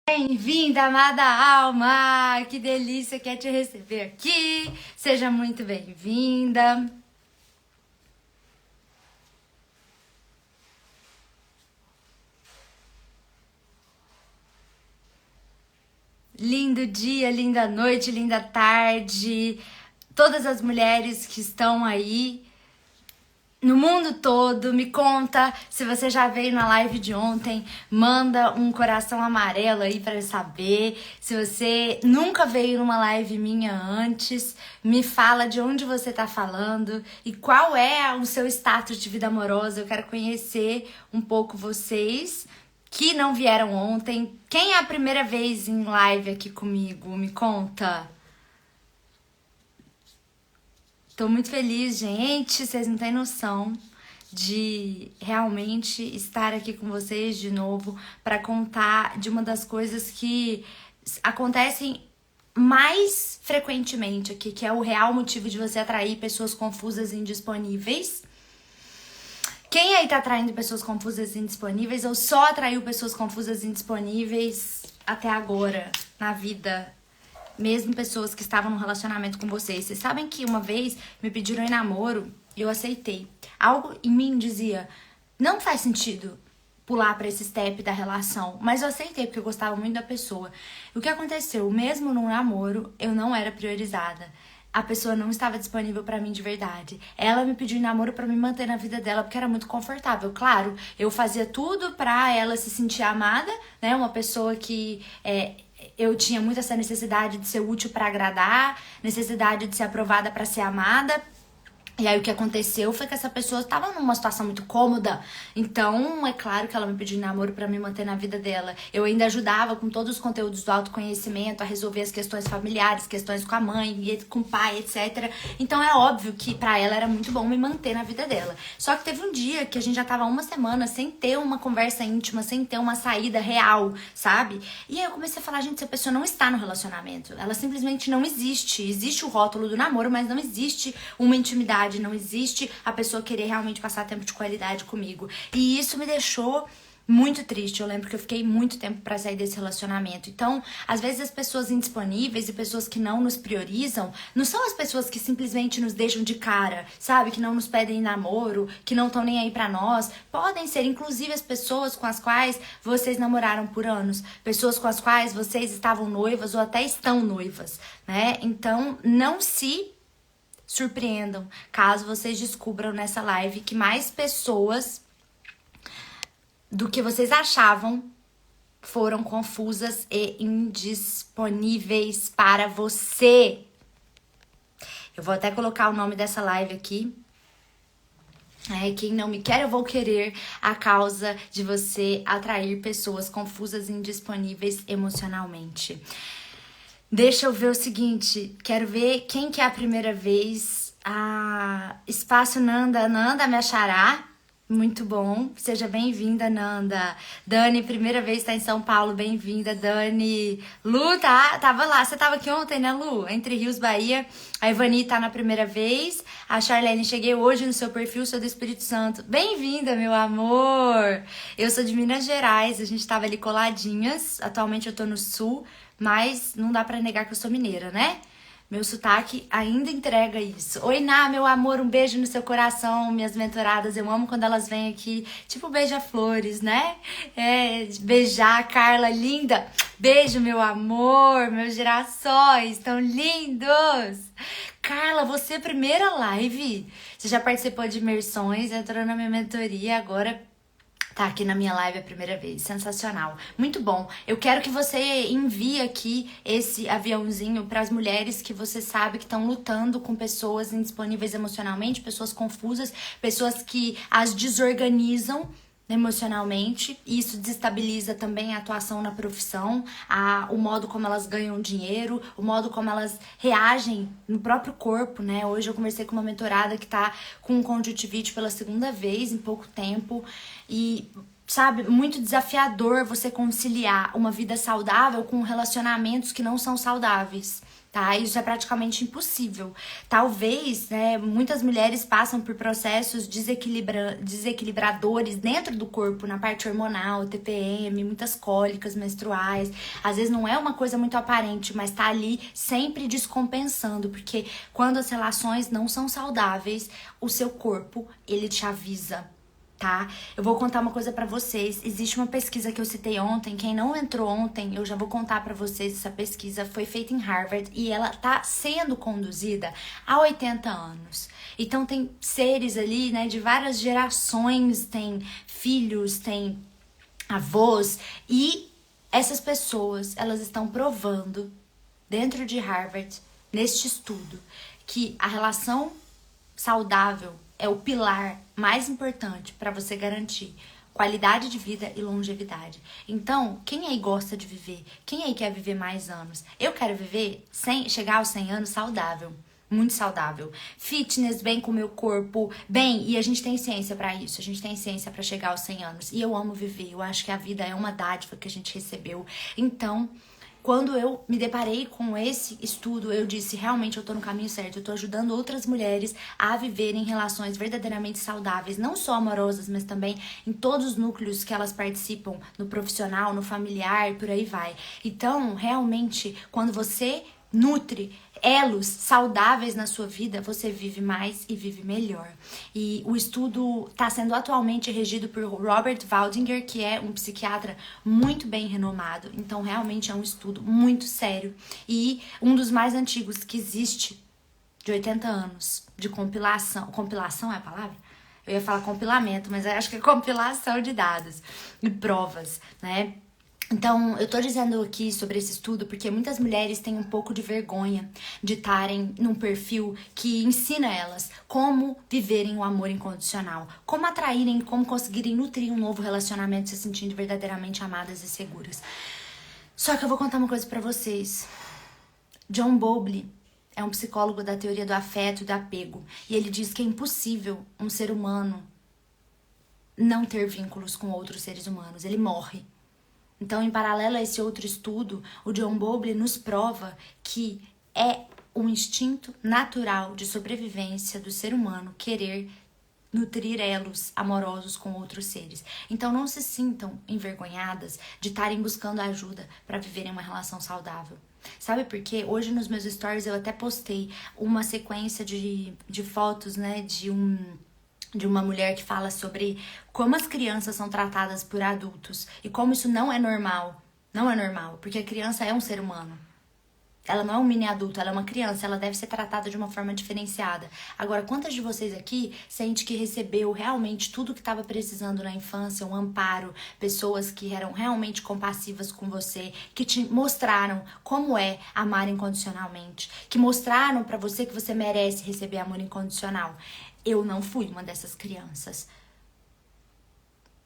Bem-vinda, amada alma! Que delícia que é te receber aqui! Seja muito bem-vinda! Lindo dia, linda noite, linda tarde! Todas as mulheres que estão aí no mundo todo, me conta se você já veio na live de ontem, manda um coração amarelo aí pra eu saber. Se você nunca veio numa live minha antes, me fala de onde você tá falando e qual é o seu status de vida amorosa. Eu quero conhecer um pouco vocês que não vieram ontem. Quem é a primeira vez em live aqui comigo? Me conta. Tô muito feliz, gente. Vocês não têm noção de realmente estar aqui com vocês de novo para contar de uma das coisas que acontecem mais frequentemente aqui, que é o real motivo de você atrair pessoas confusas e indisponíveis. Quem aí tá atraindo pessoas confusas e indisponíveis ou só atraiu pessoas confusas e indisponíveis até agora na vida? Mesmo pessoas que estavam num relacionamento com vocês. Vocês sabem que uma vez me pediram em namoro e eu aceitei. Algo em mim dizia, não faz sentido pular pra esse step da relação. Mas eu aceitei porque eu gostava muito da pessoa. O que aconteceu? Mesmo no namoro, eu não era priorizada. A pessoa não estava disponível pra mim de verdade. Ela me pediu em namoro pra me manter na vida dela porque era muito confortável. Claro, eu fazia tudo pra ela se sentir amada, né? Uma pessoa que eu tinha muito essa necessidade de ser útil pra agradar, necessidade de ser aprovada pra ser amada. E aí o que aconteceu foi que essa pessoa estava numa situação muito cômoda. Então, é claro que ela me pediu namoro pra me manter na vida dela. Eu ainda ajudava com todos os conteúdos do autoconhecimento a resolver as questões familiares, questões com a mãe, com o pai, etc. Então é óbvio que pra ela era muito bom me manter na vida dela. Só que teve um dia que a gente já tava uma semana sem ter uma conversa íntima, sem ter uma saída real, sabe? E aí eu comecei a falar, gente, essa pessoa não está no relacionamento. Ela simplesmente não existe. Existe o rótulo do namoro, mas não existe uma intimidade. Não existe a pessoa querer realmente passar tempo de qualidade comigo. E isso me deixou muito triste. Eu lembro que eu fiquei muito tempo pra sair desse relacionamento. Então, às vezes as pessoas indisponíveis e pessoas que não nos priorizam, não são as pessoas que simplesmente nos deixam de cara, sabe? Que não nos pedem namoro, que não estão nem aí pra nós. Podem ser, inclusive, as pessoas com as quais vocês namoraram por anos. Pessoas com as quais vocês estavam noivas ou até estão noivas, né? Então, não se surpreendam caso vocês descubram nessa live que mais pessoas do que vocês achavam foram confusas e indisponíveis para você. Eu vou até colocar o nome dessa live aqui. Quem não me quer, eu vou querer, a causa de você atrair pessoas confusas e indisponíveis emocionalmente. Deixa eu ver o seguinte, quero ver quem que é a primeira vez. Espaço Nanda, Nanda me achará. Muito bom, seja bem-vinda, Nanda. Dani, primeira vez tá em São Paulo, bem-vinda, Dani. Lu, tava lá, você tava aqui ontem, né, Lu? Entre Rios, Bahia. A Ivani tá na primeira vez. A Charlene, cheguei hoje no seu perfil, sou do Espírito Santo. Bem-vinda, meu amor. Eu sou de Minas Gerais, a gente tava ali coladinhas. Atualmente eu tô no Sul, mas não dá pra negar que eu sou mineira, né? Meu sotaque ainda entrega isso. Oi, Ná, meu amor, um beijo no seu coração, minhas mentoradas. Eu amo quando elas vêm aqui, tipo beija-flores, né? Beijar, Carla, linda. Beijo, meu amor, meus girassóis, tão lindos. Carla, você é a primeira live. Você já participou de imersões, entrou na minha mentoria, agora tá aqui na minha live a primeira vez, sensacional, muito bom. Eu quero que você envie aqui esse aviãozinho para as mulheres que você sabe que estão lutando com pessoas indisponíveis emocionalmente, pessoas confusas, pessoas que as desorganizam emocionalmente. E isso desestabiliza também a atuação na profissão, o modo como elas ganham dinheiro, o modo como elas reagem no próprio corpo, né? Hoje eu conversei com uma mentorada que tá com conjuntivite pela segunda vez em pouco tempo e, sabe, muito desafiador você conciliar uma vida saudável com relacionamentos que não são saudáveis, tá? Isso é praticamente impossível. Talvez, né, muitas mulheres passam por processos desequilibradores dentro do corpo, na parte hormonal, TPM, muitas cólicas menstruais. Às vezes não é uma coisa muito aparente, mas tá ali sempre descompensando, porque quando as relações não são saudáveis, o seu corpo, ele te avisa. Tá? Eu vou contar uma coisa pra vocês. Existe uma pesquisa que eu citei ontem. Quem não entrou ontem, eu já vou contar pra vocês. Essa pesquisa foi feita em Harvard e ela tá sendo conduzida há 80 anos. Então tem seres ali, né, de várias gerações, tem filhos, tem avós, e essas pessoas, elas estão provando dentro de Harvard, neste estudo, que a relação saudável é o pilar mais importante para você garantir qualidade de vida e longevidade. Então, quem aí gosta de viver? Quem aí quer viver mais anos? Eu quero viver chegar aos 100 anos saudável, muito saudável. Fitness, bem com o meu corpo, bem, e a gente tem ciência para isso. A gente tem ciência para chegar aos 100 anos. E eu amo viver. Eu acho que a vida é uma dádiva que a gente recebeu. Então, quando eu me deparei com esse estudo, eu disse, realmente eu tô no caminho certo. Eu tô ajudando outras mulheres a viverem relações verdadeiramente saudáveis, não só amorosas, mas também em todos os núcleos que elas participam, no profissional, no familiar, por aí vai. Então, realmente, quando você nutre elos saudáveis na sua vida, você vive mais e vive melhor. E o estudo está sendo atualmente regido por Robert Waldinger, que é um psiquiatra muito bem renomado. Então, realmente é um estudo muito sério e um dos mais antigos que existe, de 80 anos, de compilação. Compilação é a palavra? Eu ia falar compilamento, mas eu acho que é compilação de dados e provas, né? Então, eu tô dizendo aqui sobre esse estudo porque muitas mulheres têm um pouco de vergonha de estarem num perfil que ensina elas como viverem o amor incondicional, como atraírem, como conseguirem nutrir um novo relacionamento se sentindo verdadeiramente amadas e seguras. Só que eu vou contar uma coisa pra vocês. John Bowlby é um psicólogo da teoria do afeto e do apego, e ele diz que é impossível um ser humano não ter vínculos com outros seres humanos, ele morre. Então, em paralelo a esse outro estudo, o John Bowlby nos prova que é um instinto natural de sobrevivência do ser humano querer nutrir elos amorosos com outros seres. Então, não se sintam envergonhadas de estarem buscando ajuda para viverem uma relação saudável. Sabe por quê? Hoje nos meus stories eu até postei uma sequência de fotos, né, de uma mulher que fala sobre como as crianças são tratadas por adultos e como isso não é normal. Não é normal, porque a criança é um ser humano. Ela não é um mini adulto, ela é uma criança, ela deve ser tratada de uma forma diferenciada. Agora, quantas de vocês aqui sente que recebeu realmente tudo que estava precisando na infância, um amparo, pessoas que eram realmente compassivas com você, que te mostraram como é amar incondicionalmente, que mostraram pra você que você merece receber amor incondicional? Eu não fui uma dessas crianças.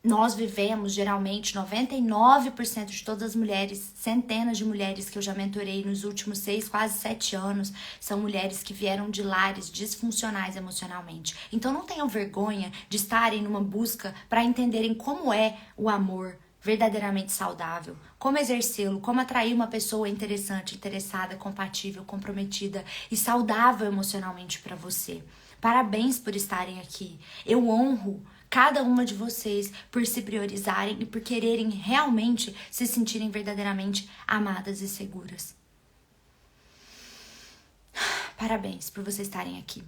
Nós vivemos, geralmente, 99% de todas as mulheres, centenas de mulheres que eu já mentorei nos últimos 6, quase 7 anos, são mulheres que vieram de lares disfuncionais emocionalmente. Então não tenham vergonha de estarem numa busca para entenderem como é o amor verdadeiramente saudável, como exercê-lo, como atrair uma pessoa interessante, interessada, compatível, comprometida e saudável emocionalmente para você. Parabéns por estarem aqui. Eu honro cada uma de vocês por se priorizarem e por quererem realmente se sentirem verdadeiramente amadas e seguras. Parabéns por vocês estarem aqui.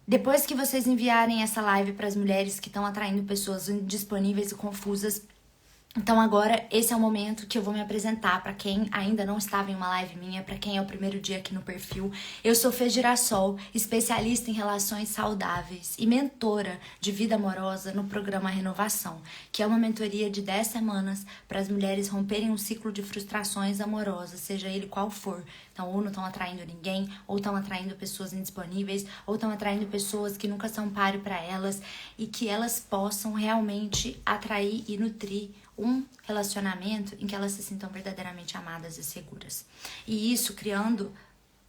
Depois que vocês enviarem essa live para as mulheres que estão atraindo pessoas indisponíveis e confusas, então agora esse é o momento que eu vou me apresentar para quem ainda não estava em uma live minha, para quem é o primeiro dia aqui no perfil. Eu sou Fê Girassol, especialista em relações saudáveis e mentora de vida amorosa no programa Renovação, que é uma mentoria de 10 semanas para as mulheres romperem um ciclo de frustrações amorosas, seja ele qual for. Então, ou não estão atraindo ninguém, ou estão atraindo pessoas indisponíveis, ou estão atraindo pessoas que nunca são páreo para elas, e que elas possam realmente atrair e nutrir um relacionamento em que elas se sintam verdadeiramente amadas e seguras. E isso criando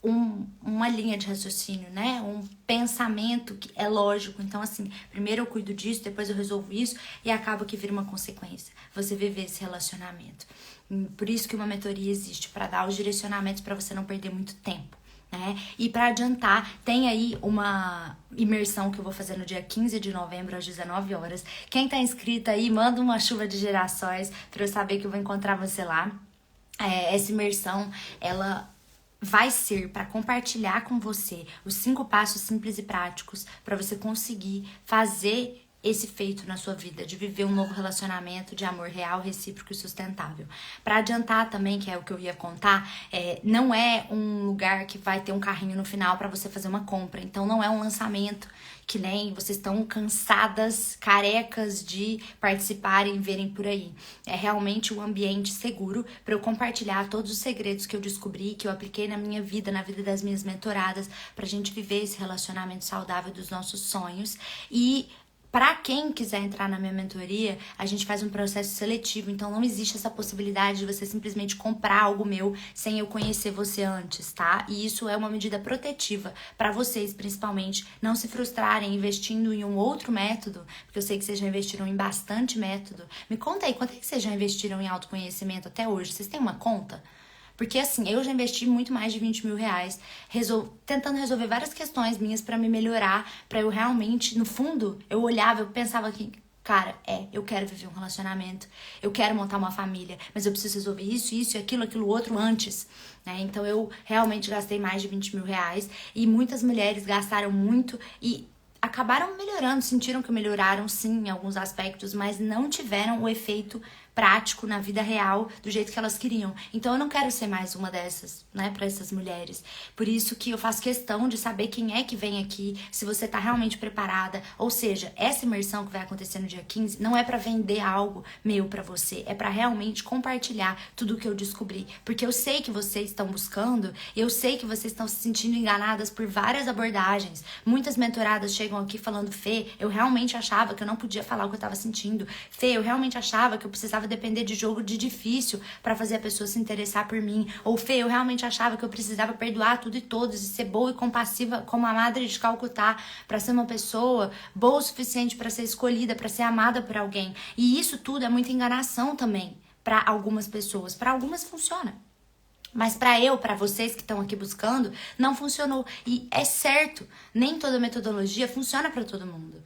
uma linha de raciocínio, né? Um pensamento que é lógico. Então, assim, primeiro eu cuido disso, depois eu resolvo isso e acaba que vira uma consequência. Você viver esse relacionamento. Por isso que uma mentoria existe, para dar os direcionamentos para você não perder muito tempo. Né? E para adiantar, tem aí uma imersão que eu vou fazer no dia 15 de novembro às 19 horas. Quem tá inscrito aí, manda uma chuva de gerações para eu saber que eu vou encontrar você lá. Essa imersão, ela vai ser para compartilhar com você os 5 passos simples e práticos para você conseguir fazer esse feito na sua vida, de viver um novo relacionamento de amor real, recíproco e sustentável. Para adiantar também, que é o que eu ia contar, não é um lugar que vai ter um carrinho no final para você fazer uma compra. Então não é um lançamento que nem vocês estão cansadas, carecas de participarem e verem por aí. É realmente um ambiente seguro para eu compartilhar todos os segredos que eu descobri, que eu apliquei na minha vida, na vida das minhas mentoradas, pra gente viver esse relacionamento saudável dos nossos sonhos. E para quem quiser entrar na minha mentoria, a gente faz um processo seletivo, então não existe essa possibilidade de você simplesmente comprar algo meu sem eu conhecer você antes, tá? E isso é uma medida protetiva para vocês, principalmente, não se frustrarem investindo em um outro método, porque eu sei que vocês já investiram em bastante método. Me conta aí, quanto é que vocês já investiram em autoconhecimento até hoje? Vocês têm uma conta? Porque assim, eu já investi muito mais de 20 mil reais tentando resolver várias questões minhas pra me melhorar, pra eu realmente, no fundo, eu olhava, eu pensava que, cara, eu quero viver um relacionamento, eu quero montar uma família, mas eu preciso resolver isso e aquilo outro antes, né? Então eu realmente gastei mais de 20 mil reais e muitas mulheres gastaram muito e acabaram melhorando, sentiram que melhoraram sim em alguns aspectos, mas não tiveram o efeito prático na vida real do jeito que elas queriam. Então eu não quero ser mais uma dessas, né, para essas mulheres. Por isso que eu faço questão de saber quem é que vem aqui, se você tá realmente preparada. Ou seja, essa imersão que vai acontecer no dia 15 não é para vender algo meu para você, é para realmente compartilhar tudo o que eu descobri, porque eu sei que vocês estão buscando, eu sei que vocês estão se sentindo enganadas por várias abordagens. Muitas mentoradas chegam aqui falando: Fê, eu realmente achava que eu não podia falar o que eu tava sentindo. Fê, eu realmente achava que eu precisava depender de jogo de difícil para fazer a pessoa se interessar por mim. Ou Fê, eu realmente achava que eu precisava perdoar tudo e todos e ser boa e compassiva como a Madre de Calcutá para ser uma pessoa boa o suficiente para ser escolhida, para ser amada por alguém. E isso tudo é muita enganação também para algumas pessoas. Para algumas funciona. Mas para vocês que estão aqui buscando, não funcionou. E é certo, nem toda metodologia funciona para todo mundo,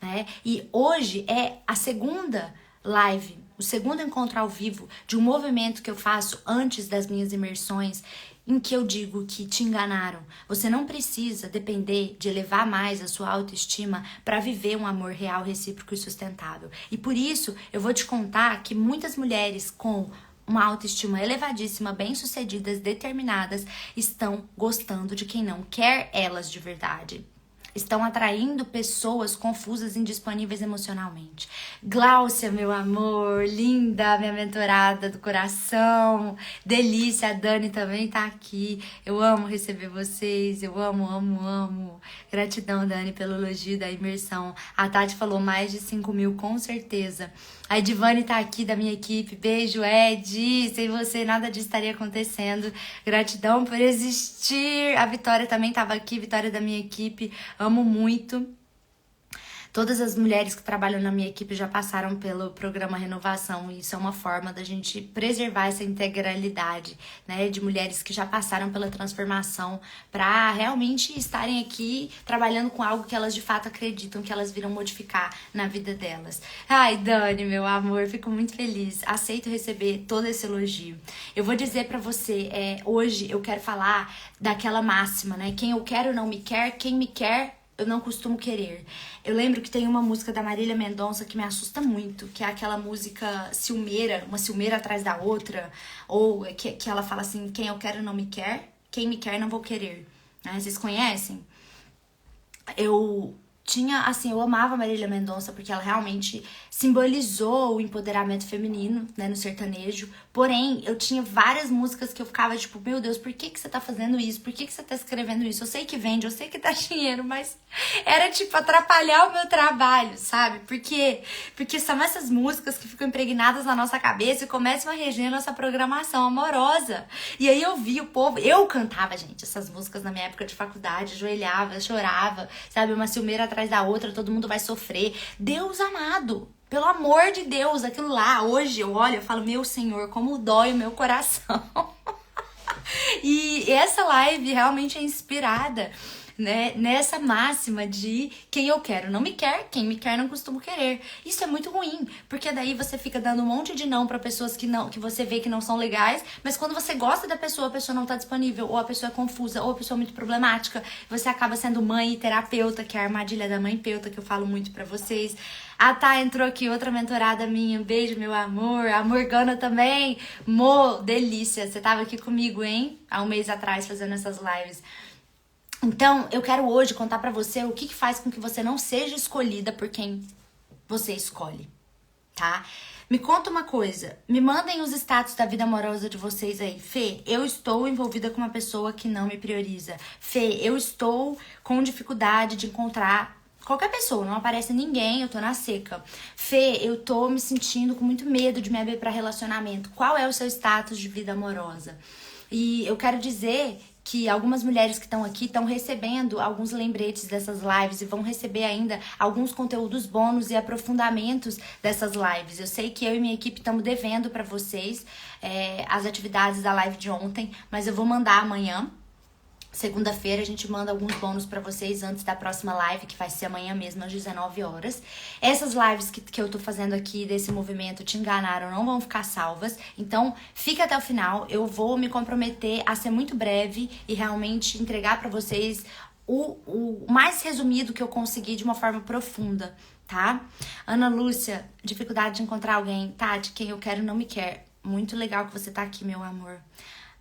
né? E hoje é a segunda live, o segundo encontro ao vivo de um movimento que eu faço antes das minhas imersões, em que eu digo que te enganaram. Você não precisa depender de elevar mais a sua autoestima para viver um amor real, recíproco e sustentável. E por isso eu vou te contar que muitas mulheres com uma autoestima elevadíssima, bem-sucedidas, determinadas, estão gostando de quem não quer elas de verdade. Estão atraindo pessoas confusas e indisponíveis emocionalmente. Gláucia, meu amor, linda, minha mentorada do coração. Delícia, a Dani também tá aqui. Eu amo receber vocês, eu amo, amo, amo. Gratidão, Dani, pelo elogio da imersão. A Tati falou mais de 5 mil, com certeza. A Edivane tá aqui da minha equipe. Beijo, Ed. Sem você nada disso estaria acontecendo. Gratidão por existir. A Vitória também tava aqui, Vitória da minha equipe. Amo muito. Todas as mulheres que trabalham na minha equipe já passaram pelo programa Renovação, e isso é uma forma da gente preservar essa integralidade, né, de mulheres que já passaram pela transformação para realmente estarem aqui trabalhando com algo que elas de fato acreditam que elas viram modificar na vida delas. Ai, Dani, meu amor, fico muito feliz. Aceito receber todo esse elogio. Eu vou dizer pra você, hoje eu quero falar daquela máxima, né? Quem eu quero não me quer, quem me quer eu não costumo querer. Eu lembro que tem uma música da Marília Mendonça que me assusta muito, que é aquela música ciumeira, uma ciumeira atrás da outra, ou que ela fala assim: quem eu quero não me quer, quem me quer não vou querer. Né? Vocês conhecem? Eu amava Marília Mendonça porque ela realmente simbolizou o empoderamento feminino, né, no sertanejo, Porém, eu tinha várias músicas que eu ficava tipo, meu Deus, por que você tá fazendo isso? Por que você tá escrevendo isso? Eu sei que vende, eu sei que dá dinheiro, mas era tipo atrapalhar o meu trabalho, sabe? Porque são essas músicas que ficam impregnadas na nossa cabeça e começam a reger nossa programação amorosa. E aí eu vi o povo, eu cantava, gente, essas músicas na minha época de faculdade, ajoelhava, chorava, sabe? Uma ciumeira atrás da outra, todo mundo vai sofrer. Deus amado! Pelo amor de Deus, aquilo lá, hoje eu olho e falo, meu Senhor, como dói o meu coração. E essa live realmente é inspirada, né, nessa máxima de quem eu quero não me quer, quem me quer não costumo querer. Isso é muito ruim, porque daí você fica dando um monte de não pra pessoas que você vê que não são legais, mas quando você gosta da pessoa, a pessoa não tá disponível, ou a pessoa é confusa, ou a pessoa é muito problemática, você acaba sendo mãe e terapeuta, que é a armadilha da mãe-peuta, que eu falo muito pra vocês. Ah, tá, entrou aqui outra mentorada minha. Um beijo, meu amor. A Morgana também. Mo, delícia. Você tava aqui comigo, hein? Há um mês atrás, fazendo essas lives. Então, eu quero hoje contar pra você o que faz com que você não seja escolhida por quem você escolhe, tá? Me conta uma coisa. Me mandem os status da vida amorosa de vocês aí. Fê, eu estou envolvida com uma pessoa que não me prioriza. Fê, eu estou com dificuldade de encontrar qualquer pessoa, não aparece ninguém, eu tô na seca. Fê, eu tô me sentindo com muito medo de me abrir pra relacionamento. Qual é o seu status de vida amorosa? E eu quero dizer que algumas mulheres que estão aqui estão recebendo alguns lembretes dessas lives e vão receber ainda alguns conteúdos bônus e aprofundamentos dessas lives. Eu sei que eu e minha equipe estamos devendo para vocês as atividades da live de ontem, mas eu vou mandar amanhã. Segunda-feira a gente manda alguns bônus pra vocês antes da próxima live, que vai ser amanhã mesmo, às 19 horas. Essas lives que eu tô fazendo aqui desse movimento Te Enganaram não vão ficar salvas. Então, fica até o final. Eu vou me comprometer a ser muito breve e realmente entregar pra vocês o mais resumido que eu conseguir de uma forma profunda, tá? Ana Lúcia, dificuldade de encontrar alguém. Tati, quem eu quero não me quer. Muito legal que você tá aqui, meu amor.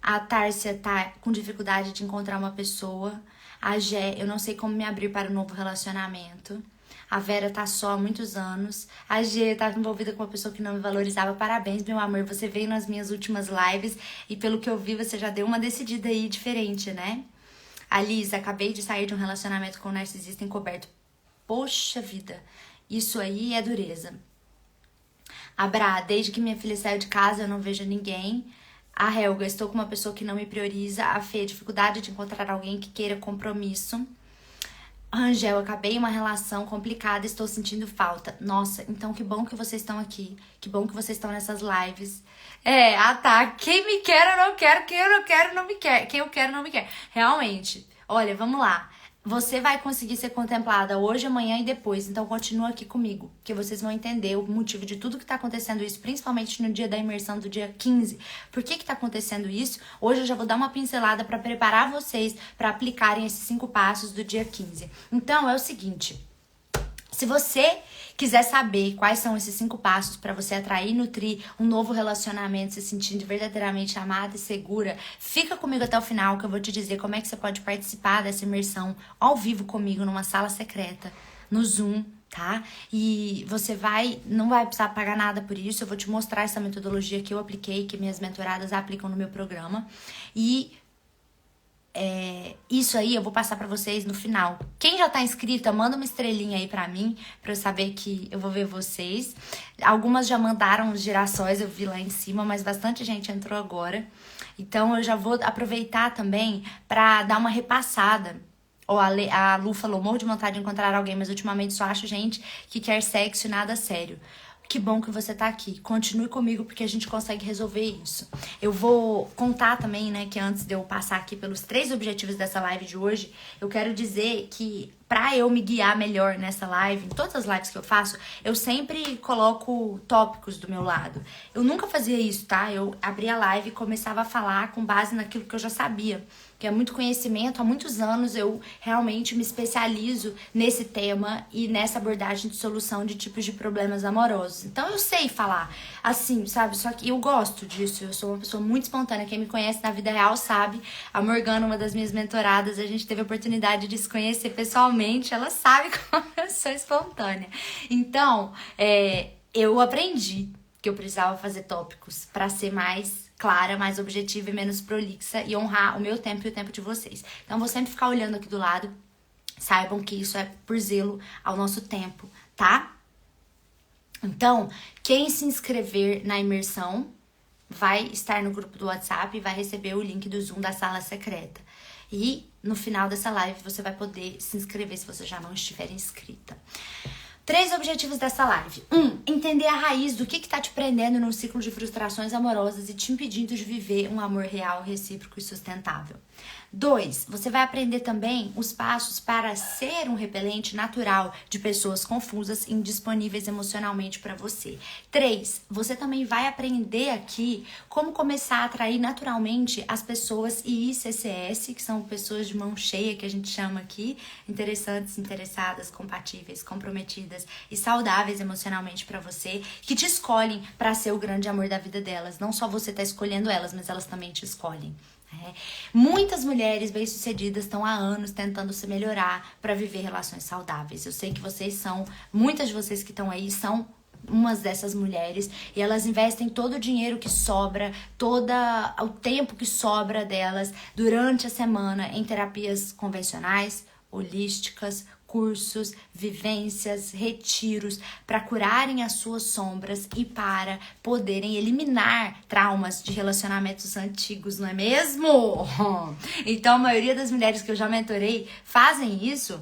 A Tárcia tá com dificuldade de encontrar uma pessoa. A Gé, eu não sei como me abrir para um novo relacionamento. A Vera tá só há muitos anos. A Gê tá envolvida com uma pessoa que não me valorizava. Parabéns, meu amor. Você veio nas minhas últimas lives e pelo que eu vi, você já deu uma decidida aí diferente, né? A Liz, acabei de sair de um relacionamento com um narcisista encoberto. Poxa vida, isso aí é dureza. A Bra, desde que minha filha saiu de casa, eu não vejo ninguém. A Helga, estou com uma pessoa que não me prioriza. A Fê, dificuldade de encontrar alguém que queira compromisso. A Angel, acabei uma relação complicada, estou sentindo falta. Nossa, então que bom que vocês estão aqui. Que bom que vocês estão nessas lives. Tá. Quem me quer eu não quero, quem eu não quero não me quer. Quem eu quero não me quer. Realmente, olha, vamos lá. Você vai conseguir ser contemplada hoje, amanhã e depois. Então continua aqui comigo, que vocês vão entender o motivo de tudo que tá acontecendo isso, principalmente no dia da imersão do dia 15. Por que tá acontecendo isso? Hoje eu já vou dar uma pincelada para preparar vocês para aplicarem esses 5 passos do dia 15. Então é o seguinte, se você quiser saber quais são esses 5 passos para você atrair e nutrir um novo relacionamento, se sentindo verdadeiramente amada e segura, fica comigo até o final que eu vou te dizer como é que você pode participar dessa imersão ao vivo comigo numa sala secreta, no Zoom, tá? E você não vai precisar pagar nada por isso, eu vou te mostrar essa metodologia que eu apliquei, que minhas mentoradas aplicam no meu programa. E isso aí eu vou passar pra vocês no final. Quem já tá inscrita, manda uma estrelinha aí pra mim, pra eu saber que eu vou ver vocês. Algumas já mandaram os girassóis, eu vi lá em cima, mas bastante gente entrou agora. Então eu já vou aproveitar também pra dar uma repassada. A Lu falou, morro de vontade de encontrar alguém, mas ultimamente só acho gente que quer sexo e nada sério. Que bom que você tá aqui. Continue comigo porque a gente consegue resolver isso. Eu vou contar também, né, que antes de eu passar aqui pelos 3 objetivos dessa live de hoje, eu quero dizer que pra eu me guiar melhor nessa live, em todas as lives que eu faço, eu sempre coloco tópicos do meu lado. Eu nunca fazia isso, tá? Eu abria a live e começava a falar com base naquilo que eu já sabia, que é muito conhecimento. Há muitos anos eu realmente me especializo nesse tema e nessa abordagem de solução de tipos de problemas amorosos. Então eu sei falar assim, sabe? Só que eu gosto disso, eu sou uma pessoa muito espontânea. Quem me conhece na vida real sabe. A Morgana, uma das minhas mentoradas, a gente teve a oportunidade de se conhecer pessoalmente. Ela sabe como eu sou espontânea. Então, eu aprendi que eu precisava fazer tópicos pra ser mais clara, mais objetiva e menos prolixa e honrar o meu tempo e o tempo de vocês. Então, vou sempre ficar olhando aqui do lado. Saibam que isso é por zelo ao nosso tempo, tá? Então, quem se inscrever na imersão vai estar no grupo do WhatsApp e vai receber o link do Zoom da sala secreta. E no final dessa live você vai poder se inscrever se você já não estiver inscrita. 3 objetivos dessa live. 1. Entender a raiz do que tá te prendendo num ciclo de frustrações amorosas e te impedindo de viver um amor real, recíproco e sustentável. 2. Você vai aprender também os passos para ser um repelente natural de pessoas confusas e indisponíveis emocionalmente para você. 3. Você também vai aprender aqui como começar a atrair naturalmente as pessoas ICCS, que são pessoas de mão cheia, que a gente chama aqui, interessantes, interessadas, compatíveis, comprometidas e saudáveis emocionalmente para você, que te escolhem para ser o grande amor da vida delas. Não só você tá escolhendo elas, mas elas também te escolhem. Muitas mulheres bem-sucedidas estão há anos tentando se melhorar para viver relações saudáveis. Eu sei que vocês são, muitas de vocês que estão aí são umas dessas mulheres e elas investem todo o dinheiro que sobra, todo o tempo que sobra delas durante a semana em terapias convencionais, holísticas, cursos, vivências, retiros para curarem as suas sombras e para poderem eliminar traumas de relacionamentos antigos, não é mesmo? Então a maioria das mulheres que eu já mentorei fazem isso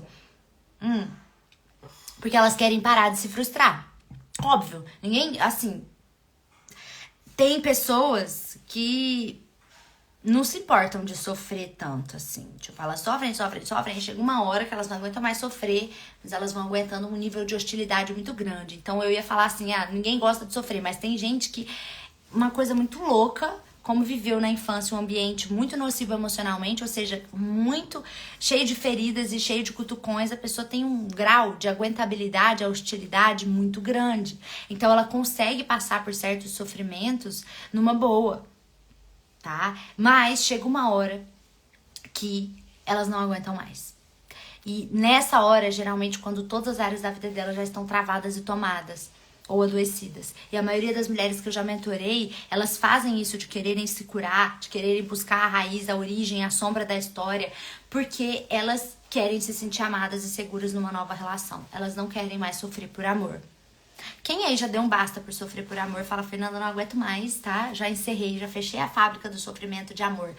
porque elas querem parar de se frustrar. Óbvio, ninguém, assim, tem pessoas que não se importam de sofrer tanto, assim. Tipo, elas sofrem, e chega uma hora que elas não aguentam mais sofrer, mas elas vão aguentando um nível de hostilidade muito grande. Então, eu ia falar assim, ninguém gosta de sofrer, mas tem gente que... Uma coisa muito louca, como viveu na infância um ambiente muito nocivo emocionalmente, ou seja, muito cheio de feridas e cheio de cutucões, a pessoa tem um grau de aguentabilidade, a hostilidade muito grande. Então, ela consegue passar por certos sofrimentos numa boa. Tá? Mas chega uma hora que elas não aguentam mais. E nessa hora, geralmente, quando todas as áreas da vida delas já estão travadas e tomadas ou adoecidas. E a maioria das mulheres que eu já mentorei, elas fazem isso de quererem se curar, de quererem buscar a raiz, a origem, a sombra da história, porque elas querem se sentir amadas e seguras numa nova relação. Elas não querem mais sofrer por amor. Quem aí já deu um basta por sofrer por amor, fala, Fernanda, não aguento mais, tá? Já encerrei, já fechei a fábrica do sofrimento de amor.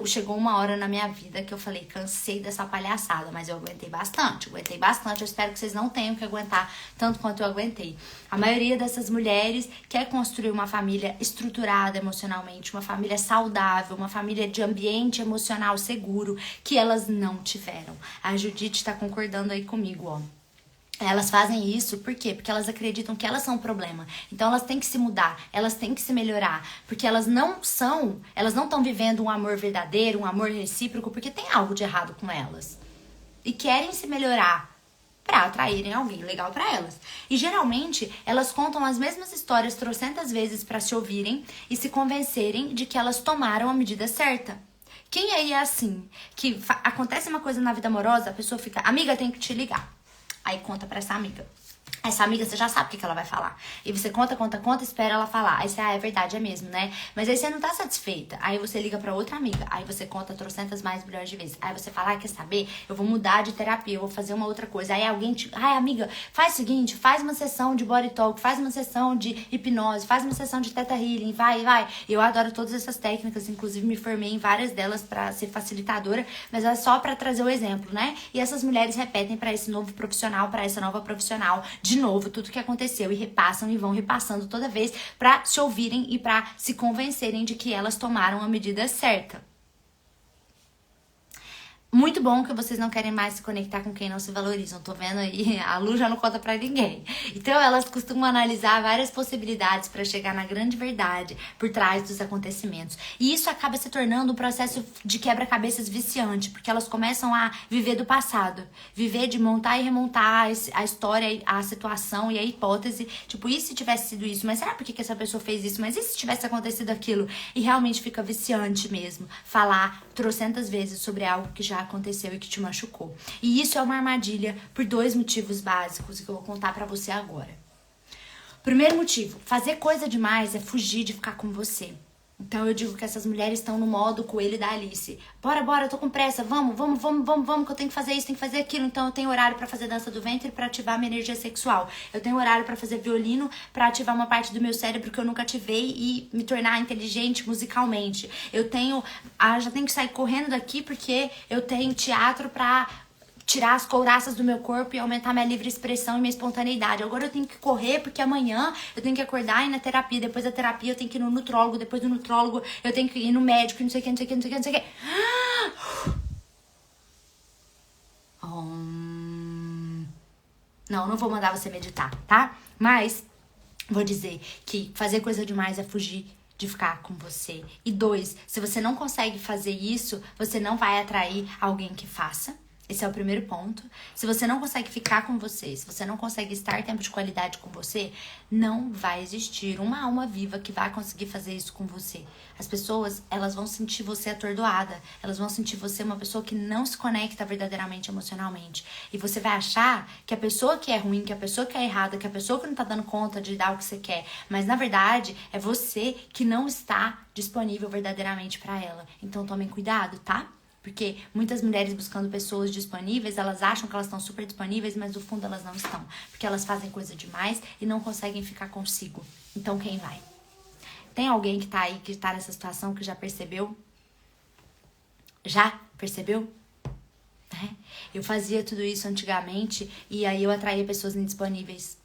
Chegou uma hora na minha vida que eu falei, cansei dessa palhaçada, mas eu aguentei bastante. Eu espero que vocês não tenham que aguentar tanto quanto eu aguentei. A maioria dessas mulheres quer construir uma família estruturada emocionalmente, uma família saudável, uma família de ambiente emocional seguro, que elas não tiveram. A Judite tá concordando aí comigo, ó. Elas fazem isso, por quê? Porque elas acreditam que elas são o problema. Então elas têm que se mudar, elas têm que se melhorar. Porque elas não estão vivendo um amor verdadeiro, um amor recíproco, porque tem algo de errado com elas. E querem se melhorar pra atraírem alguém legal pra elas. E geralmente elas contam as mesmas histórias trocentas vezes pra se ouvirem e se convencerem de que elas tomaram a medida certa. Quem aí é assim? Que acontece uma coisa na vida amorosa, a pessoa fica, amiga, tem que te ligar. Aí conta pra essa amiga. Essa amiga, você já sabe o que ela vai falar. E você conta, espera ela falar. Aí você, é verdade, é mesmo, né? Mas aí você não tá satisfeita. Aí você liga pra outra amiga. Aí você conta trocentas mais milhões de vezes. Aí você fala, quer saber? Eu vou mudar de terapia, eu vou fazer uma outra coisa. Aí alguém te... amiga, faz o seguinte, faz uma sessão de body talk, faz uma sessão de hipnose, faz uma sessão de theta healing, vai. Eu adoro todas essas técnicas, inclusive me formei em várias delas pra ser facilitadora, mas é só pra trazer o exemplo, né? E essas mulheres repetem pra esse novo profissional, pra essa nova profissional, de novo tudo que aconteceu e repassam e vão repassando toda vez pra se ouvirem e pra se convencerem de que elas tomaram a medida certa. Muito bom que vocês não querem mais se conectar com quem não se valorizam. Tô vendo aí, a Lu já não conta pra ninguém. Então elas costumam analisar várias possibilidades pra chegar na grande verdade por trás dos acontecimentos. E isso acaba se tornando um processo de quebra-cabeças viciante, porque elas começam a viver do passado. Viver de montar e remontar a história, a situação e a hipótese. Tipo, e se tivesse sido isso? Mas será por que essa pessoa fez isso? Mas e se tivesse acontecido aquilo? E realmente fica viciante mesmo falar trocentas vezes sobre algo que já aconteceu e que te machucou. E isso é uma armadilha por 2 motivos básicos que eu vou contar pra você agora. Primeiro motivo, fazer coisa demais é fugir de ficar com você. Então eu digo que essas mulheres estão no modo coelho da Alice. Bora, eu tô com pressa, vamos, que eu tenho que fazer isso, tenho que fazer aquilo. Então eu tenho horário pra fazer dança do ventre pra ativar minha energia sexual. Eu tenho horário pra fazer violino pra ativar uma parte do meu cérebro que eu nunca ativei e me tornar inteligente musicalmente. Eu tenho, já tenho que sair correndo daqui porque eu tenho teatro pra tirar as couraças do meu corpo e aumentar minha livre expressão e minha espontaneidade. Agora eu tenho que correr porque amanhã eu tenho que acordar e ir na terapia. Depois da terapia eu tenho que ir no nutrólogo. Depois do nutrólogo eu tenho que ir no médico. Não sei o que. Não vou mandar você meditar, tá? Mas vou dizer que fazer coisa demais é fugir de ficar com você. E 2, se você não consegue fazer isso, você não vai atrair alguém que faça. Esse é o primeiro ponto. Se você não consegue ficar com você, se você não consegue estar tempo de qualidade com você, não vai existir uma alma viva que vai conseguir fazer isso com você. As pessoas, elas vão sentir você atordoada. Elas vão sentir você uma pessoa que não se conecta verdadeiramente emocionalmente. E você vai achar que a pessoa que é ruim, que a pessoa que é errada, que a pessoa que não tá dando conta de dar o que você quer. Mas, na verdade, é você que não está disponível verdadeiramente pra ela. Então, tomem cuidado, tá? Porque muitas mulheres buscando pessoas disponíveis, elas acham que elas estão super disponíveis, mas no fundo elas não estão. Porque elas fazem coisa demais e não conseguem ficar consigo. Então quem vai? Tem alguém que tá aí, que tá nessa situação, que já percebeu? Já percebeu? Eu fazia tudo isso antigamente e aí eu atraía pessoas indisponíveis.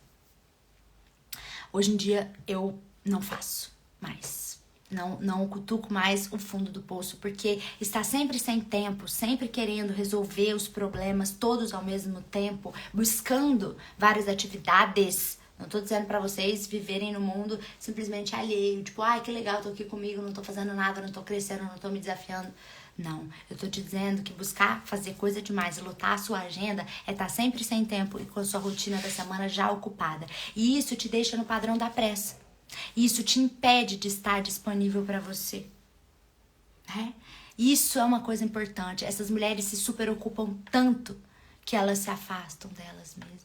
Hoje em dia eu não faço mais. Não cutuco mais o fundo do poço, porque está sempre sem tempo, sempre querendo resolver os problemas todos ao mesmo tempo, buscando várias atividades. Não tô dizendo pra vocês viverem no mundo simplesmente alheio, tipo, ai, que legal, tô aqui comigo, não tô fazendo nada, não tô crescendo, não tô me desafiando. Não, eu tô te dizendo que buscar fazer coisa demais e lotar a sua agenda é estar sempre sem tempo e com a sua rotina da semana já ocupada. E isso te deixa no padrão da pressa. Isso te impede de estar disponível para você. Isso é uma coisa importante. Essas mulheres se superocupam tanto que elas se afastam delas mesmas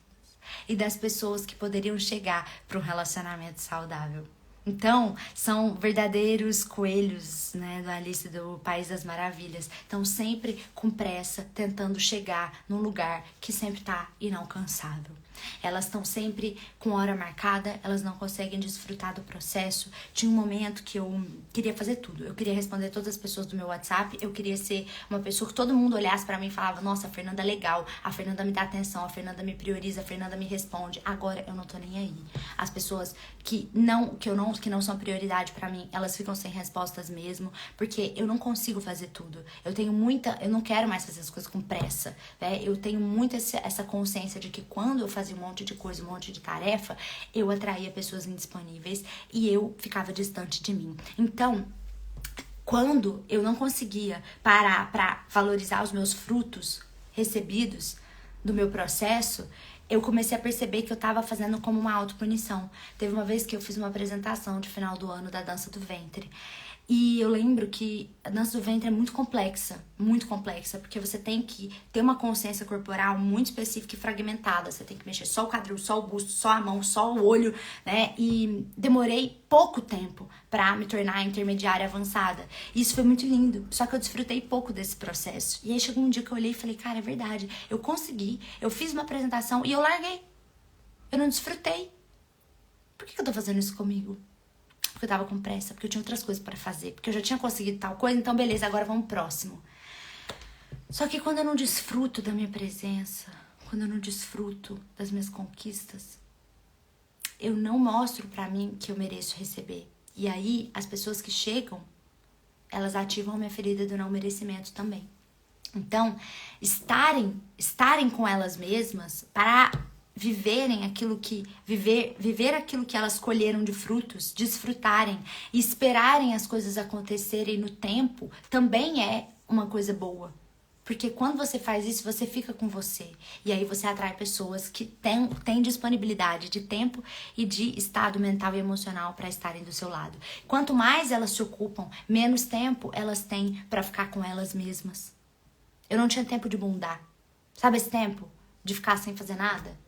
e das pessoas que poderiam chegar para um relacionamento saudável. Então, são verdadeiros coelhos, né, do Alice do País das Maravilhas. Estão sempre com pressa, tentando chegar num lugar que sempre está inalcançável. Elas estão sempre com hora marcada, elas não conseguem desfrutar do processo. Tinha um momento que eu queria fazer tudo. Eu queria responder todas as pessoas do meu WhatsApp, eu queria ser uma pessoa que todo mundo olhasse pra mim e falava, nossa, a Fernanda é legal, a Fernanda me dá atenção, a Fernanda me prioriza, a Fernanda me responde. Agora eu não tô nem aí. As pessoas que não são prioridade pra mim, elas ficam sem respostas mesmo, porque eu não consigo fazer tudo. Eu não quero mais fazer as coisas com pressa, né? Eu tenho muito essa consciência de que quando eu fazia um monte de coisa, um monte de tarefa, eu atraía pessoas indisponíveis e eu ficava distante de mim. Então, quando eu não conseguia parar pra valorizar os meus frutos recebidos do meu processo, eu comecei a perceber que eu tava fazendo como uma autopunição. Teve uma vez que eu fiz uma apresentação de final do ano da dança do ventre. E eu lembro que a dança do ventre é muito complexa, porque você tem que ter uma consciência corporal muito específica e fragmentada. Você tem que mexer só o quadril, só o busto, só a mão, só o olho, né? E demorei pouco tempo pra me tornar intermediária avançada. E isso foi muito lindo, só que eu desfrutei pouco desse processo. E aí chegou um dia que eu olhei e falei, cara, é verdade, eu consegui, eu fiz uma apresentação e eu larguei. Eu não desfrutei. Por que eu tô fazendo isso comigo? Porque eu tava com pressa, porque eu tinha outras coisas pra fazer, porque eu já tinha conseguido tal coisa, então beleza, agora vamos pro próximo. Só que quando eu não desfruto da minha presença, quando eu não desfruto das minhas conquistas, eu não mostro pra mim que eu mereço receber. E aí, as pessoas que chegam, elas ativam a minha ferida do não merecimento também. Então, estarem com elas mesmas para viverem aquilo que viver aquilo que elas colheram de frutos, desfrutarem e esperarem as coisas acontecerem no tempo, também é uma coisa boa. Porque quando você faz isso, você fica com você. E aí você atrai pessoas que têm disponibilidade de tempo e de estado mental e emocional para estarem do seu lado. Quanto mais elas se ocupam, menos tempo elas têm para ficar com elas mesmas. Eu não tinha tempo de bundar. Sabe esse tempo de ficar sem fazer nada?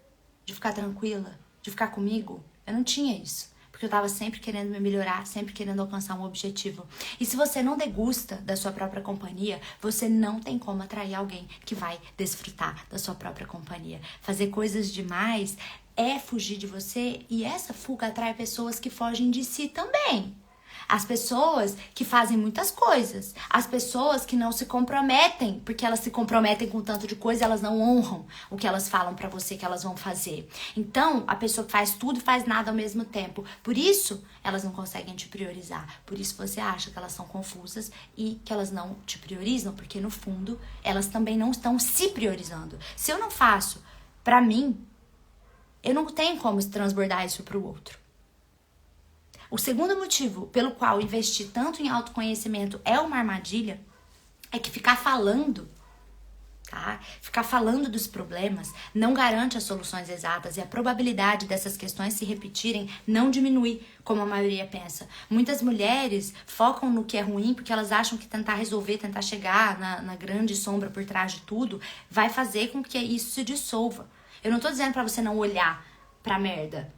De ficar tranquila, de ficar comigo. Eu não tinha isso. Porque eu tava sempre querendo me melhorar, sempre querendo alcançar um objetivo. E se você não degusta da sua própria companhia, você não tem como atrair alguém que vai desfrutar da sua própria companhia. Fazer coisas demais é fugir de você, e essa fuga atrai pessoas que fogem de si também. As pessoas que fazem muitas coisas, as pessoas que não se comprometem, porque elas se comprometem com tanto de coisa, elas não honram o que elas falam pra você que elas vão fazer. Então, a pessoa que faz tudo e faz nada ao mesmo tempo. Por isso, elas não conseguem te priorizar. Por isso você acha que elas são confusas e que elas não te priorizam, porque no fundo, elas também não estão se priorizando. Se eu não faço pra mim, eu não tenho como transbordar isso pro outro. O segundo motivo pelo qual investir tanto em autoconhecimento é uma armadilha é que ficar falando, tá? Ficar falando dos problemas não garante as soluções exatas, e a probabilidade dessas questões se repetirem não diminui, como a maioria pensa. Muitas mulheres focam no que é ruim porque elas acham que tentar resolver, tentar chegar na grande sombra por trás de tudo, vai fazer com que isso se dissolva. Eu não tô dizendo pra você não olhar pra merda,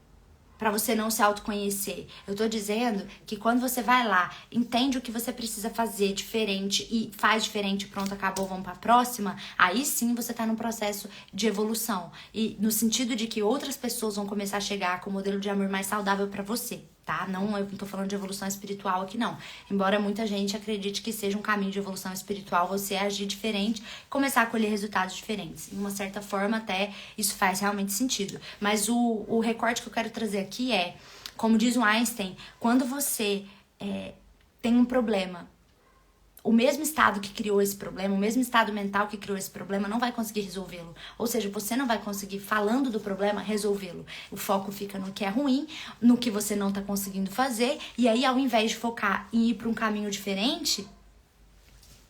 pra você não se autoconhecer. Eu tô dizendo que quando você vai lá, entende o que você precisa fazer diferente e faz diferente, pronto, acabou, vamos pra próxima, aí sim você tá num processo de evolução. E no sentido de que outras pessoas vão começar a chegar com o modelo de amor mais saudável pra você, tá? Não, eu não tô falando de evolução espiritual aqui, não. Embora muita gente acredite que seja um caminho de evolução espiritual você agir diferente, começar a colher resultados diferentes. De uma certa forma, até isso faz realmente sentido. Mas o recorte que eu quero trazer aqui é, como diz o Einstein, quando você tem um problema, o mesmo estado que criou esse problema, o mesmo estado mental que criou esse problema não vai conseguir resolvê-lo. Ou seja, você não vai conseguir, falando do problema, resolvê-lo. O foco fica no que é ruim, no que você não tá conseguindo fazer, e aí ao invés de focar em ir para um caminho diferente,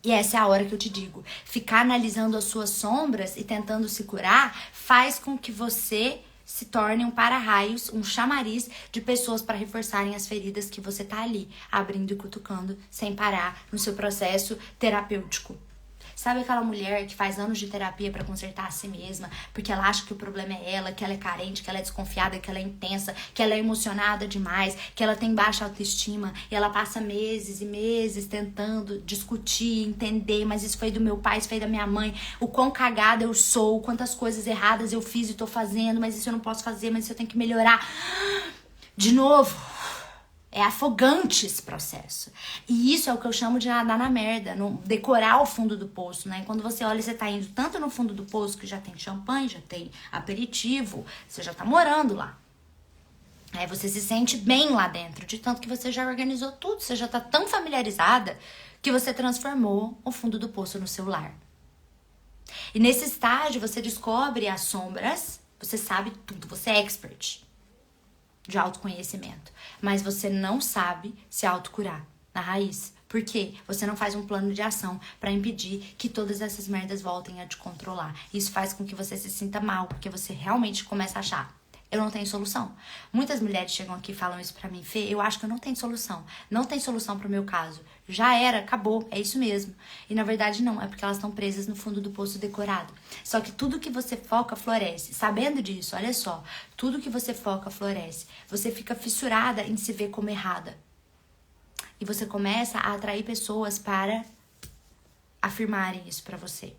e essa é a hora que eu te digo, ficar analisando as suas sombras e tentando se curar, faz com que você se torne um para-raios, um chamariz de pessoas para reforçarem as feridas que você tá ali, abrindo e cutucando, sem parar no seu processo terapêutico. Sabe aquela mulher que faz anos de terapia pra consertar a si mesma, porque ela acha que o problema é ela, que ela é carente, que ela é desconfiada, que ela é intensa, que ela é emocionada demais, que ela tem baixa autoestima, e ela passa meses e meses tentando discutir, entender, mas isso foi do meu pai, isso foi da minha mãe, o quão cagada eu sou, quantas coisas erradas eu fiz e tô fazendo, mas isso eu não posso fazer, mas isso eu tenho que melhorar. De novo. É afogante esse processo. E isso é o que eu chamo de nadar na merda, decorar o fundo do poço, né? Quando você olha, você tá indo tanto no fundo do poço que já tem champanhe, já tem aperitivo, você já tá morando lá. Aí você se sente bem lá dentro, de tanto que você já organizou tudo, você já tá tão familiarizada que você transformou o fundo do poço no seu lar. E nesse estágio você descobre as sombras, você sabe tudo, você é expert de autoconhecimento, mas você não sabe se autocurar na raiz. Por quê? Você não faz um plano de ação pra impedir que todas essas merdas voltem a te controlar. Isso faz com que você se sinta mal, porque você realmente começa a achar: eu não tenho solução. Muitas mulheres chegam aqui e falam isso pra mim: Fê, eu acho que eu não tenho solução. Não tem solução pro meu caso. Já era, acabou, é isso mesmo. E na verdade não, é porque elas estão presas no fundo do poço decorado. Só que tudo que você foca floresce. Sabendo disso, olha só, tudo que você foca floresce. Você fica fissurada em se ver como errada. E você começa a atrair pessoas para afirmarem isso pra você.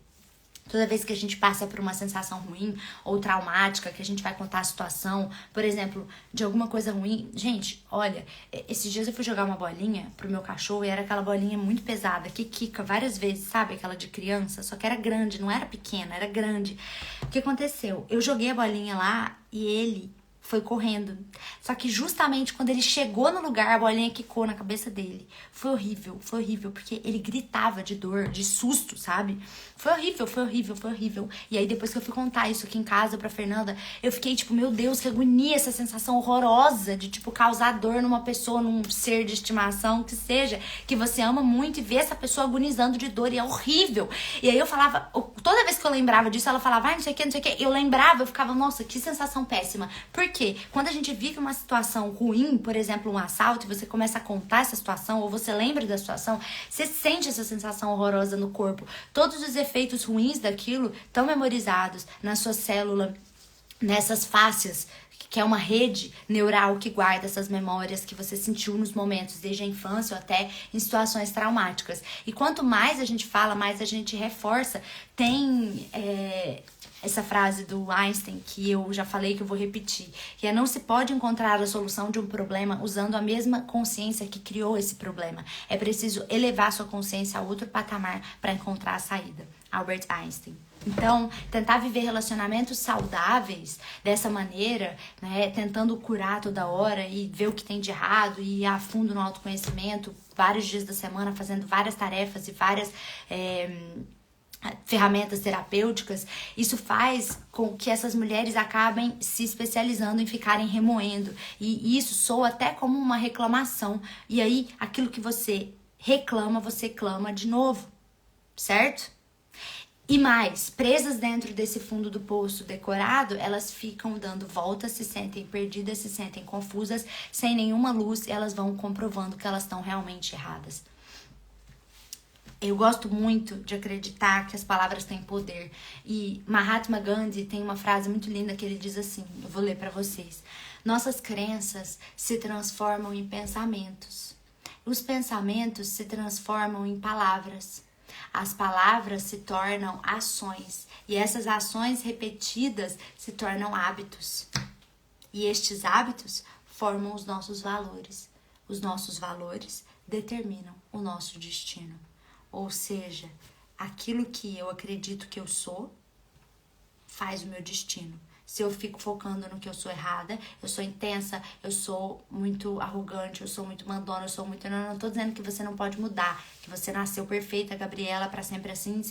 Toda vez que a gente passa por uma sensação ruim ou traumática, que a gente vai contar a situação, por exemplo, de alguma coisa ruim. Gente, olha, esses dias eu fui jogar uma bolinha pro meu cachorro e era aquela bolinha muito pesada, que quica várias vezes, sabe? Aquela de criança, só que era grande, não era pequena, era grande. O que aconteceu? Eu joguei a bolinha lá e ele foi correndo. Só que justamente quando ele chegou no lugar, a bolinha quicou na cabeça dele. Foi horrível, porque ele gritava de dor, de susto, sabe? Foi horrível, foi horrível, foi horrível. E aí depois que eu fui contar isso aqui em casa pra Fernanda, eu fiquei tipo, meu Deus, que agonia, essa sensação horrorosa de tipo causar dor numa pessoa, num ser de estimação, que seja, que você ama muito, e ver essa pessoa agonizando de dor, e é horrível. E aí eu falava, toda vez que eu lembrava disso, ela falava, ai, não sei o que, não sei o que, eu lembrava, eu ficava, nossa, que sensação péssima. Por quê? Quando a gente vive uma situação ruim, por exemplo, um assalto, e você começa a contar essa situação, ou você lembra da situação, você sente essa sensação horrorosa no corpo. Todos os efeitos ruins daquilo estão memorizados na sua célula, nessas fáscias que é uma rede neural que guarda essas memórias que você sentiu nos momentos, desde a infância ou até em situações traumáticas. E quanto mais a gente fala, mais a gente reforça. Tem essa frase do Einstein, que eu já falei que eu vou repetir, que é: não se pode encontrar a solução de um problema usando a mesma consciência que criou esse problema. É preciso elevar sua consciência a outro patamar para encontrar a saída. Albert Einstein. Então, tentar viver relacionamentos saudáveis dessa maneira, né, tentando curar toda hora e ver o que tem de errado e ir a fundo no autoconhecimento, vários dias da semana, fazendo várias tarefas e várias ferramentas terapêuticas, isso faz com que essas mulheres acabem se especializando em ficarem remoendo. E isso soa até como uma reclamação. E aí, aquilo que você reclama, você clama de novo, certo? E mais, presas dentro desse fundo do poço decorado, elas ficam dando voltas, se sentem perdidas, se sentem confusas, sem nenhuma luz, e elas vão comprovando que elas estão realmente erradas. Eu gosto muito de acreditar que as palavras têm poder. E Mahatma Gandhi tem uma frase muito linda que ele diz assim, eu vou ler para vocês. Nossas crenças se transformam em pensamentos. Os pensamentos se transformam em palavras. As palavras se tornam ações e essas ações repetidas se tornam hábitos. E estes hábitos formam os nossos valores. Os nossos valores determinam o nosso destino. Ou seja, aquilo que eu acredito que eu sou faz o meu destino. Se eu fico focando no que eu sou errada, eu sou intensa, eu sou muito arrogante, eu sou muito mandona, eu sou muito... Não tô dizendo que você não pode mudar, que você nasceu perfeita, Gabriela, pra sempre assim,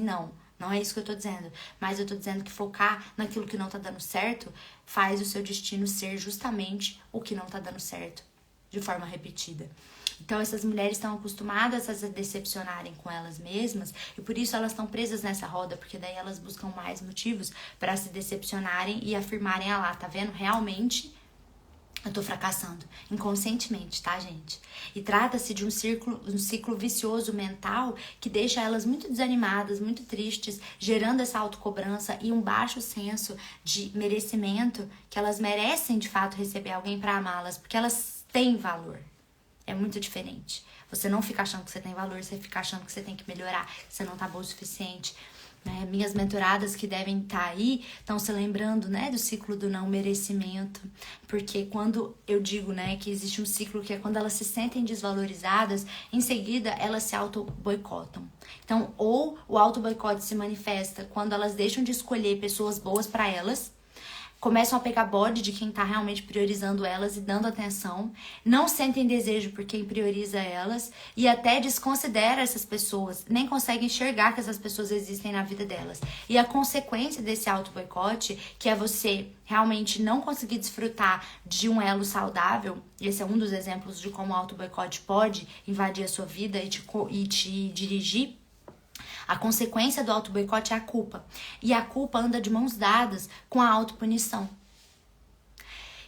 não. Não é isso que eu tô dizendo. Mas eu tô dizendo que focar naquilo que não tá dando certo faz o seu destino ser justamente o que não tá dando certo, de forma repetida. Então, essas mulheres estão acostumadas a se decepcionarem com elas mesmas e por isso elas estão presas nessa roda, porque daí elas buscam mais motivos para se decepcionarem e afirmarem: ah lá, tá vendo? Realmente eu tô fracassando, inconscientemente, tá, gente? E trata-se de um ciclo vicioso mental que deixa elas muito desanimadas, muito tristes, gerando essa autocobrança e um baixo senso de merecimento, que elas merecem de fato receber alguém para amá-las, porque elas têm valor. É muito diferente. Você não fica achando que você tem valor, você fica achando que você tem que melhorar, que você não tá bom o suficiente. Né? Minhas mentoradas que devem estar aí estão se lembrando, né, do ciclo do não merecimento. Porque quando eu digo, né, que existe um ciclo que é quando elas se sentem desvalorizadas, em seguida elas se auto-boicotam. Então, ou o auto-boicote se manifesta quando elas deixam de escolher pessoas boas para elas, começam a pegar bode de quem tá realmente priorizando elas e dando atenção, não sentem desejo por quem prioriza elas e até desconsidera essas pessoas, nem conseguem enxergar que essas pessoas existem na vida delas. E a consequência desse auto-boicote, que é você realmente não conseguir desfrutar de um elo saudável, esse é um dos exemplos de como o auto-boicote pode invadir a sua vida e te dirigir. A consequência do auto-boicote é a culpa. E a culpa anda de mãos dadas com a autopunição.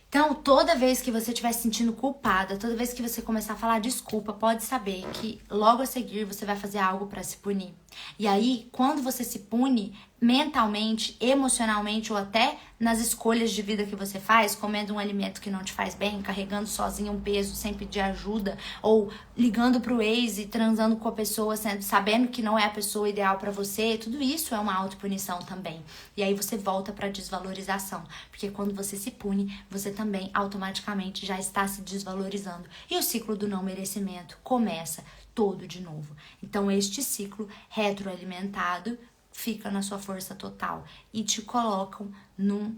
Então, toda vez que você estiver se sentindo culpada, toda vez que você começar a falar desculpa, pode saber que logo a seguir você vai fazer algo para se punir. E aí, quando você se pune mentalmente, emocionalmente ou até nas escolhas de vida que você faz, comendo um alimento que não te faz bem, carregando sozinho um peso sem pedir ajuda, ou ligando pro ex e transando com a pessoa sabendo que não é a pessoa ideal para você, tudo isso é uma autopunição também. E aí você volta pra desvalorização, porque quando você se pune, você também automaticamente já está se desvalorizando. E o ciclo do não merecimento começa todo de novo. Então, este ciclo retroalimentado fica na sua força total e te colocam num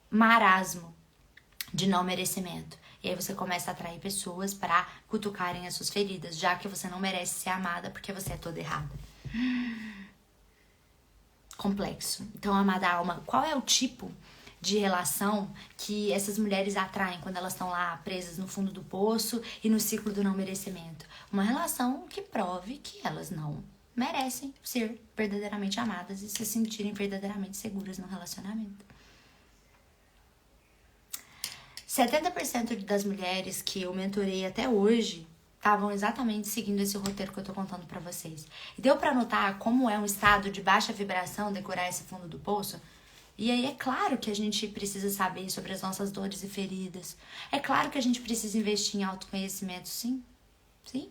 marasmo de não merecimento. E aí você começa a atrair pessoas para cutucarem as suas feridas, já que você não merece ser amada porque você é toda errada. Complexo. Então, amada alma, qual é o tipo de relação que essas mulheres atraem quando elas estão lá presas no fundo do poço e no ciclo do não merecimento? Uma relação que prove que elas não merecem ser verdadeiramente amadas e se sentirem verdadeiramente seguras no relacionamento. 70% das mulheres que eu mentorei até hoje estavam exatamente seguindo esse roteiro que eu tô contando pra vocês. E deu pra notar como é um estado de baixa vibração decorar esse fundo do poço? E aí é claro que a gente precisa saber sobre as nossas dores e feridas. É claro que a gente precisa investir em autoconhecimento, sim. Sim.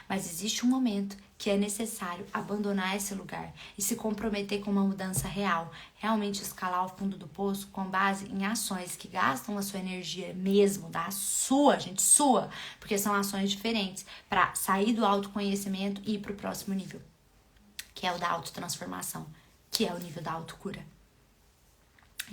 Mas existe um momento que é necessário abandonar esse lugar e se comprometer com uma mudança real. Realmente escalar o fundo do poço com base em ações que gastam a sua energia mesmo, da sua, gente, sua. Porque são ações diferentes para sair do autoconhecimento e ir para o próximo nível, que é o da autotransformação, que é o nível da autocura.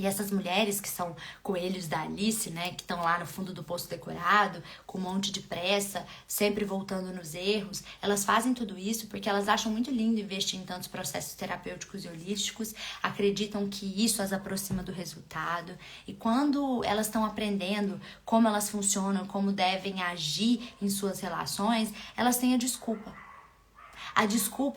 E essas mulheres que são coelhos da Alice, né, que estão lá no fundo do poço decorado, com um monte de pressa, sempre voltando nos erros, elas fazem tudo isso porque elas acham muito lindo investir em tantos processos terapêuticos e holísticos, acreditam que isso as aproxima do resultado. E quando elas estão aprendendo como elas funcionam, como devem agir em suas relações, elas têm a desculpa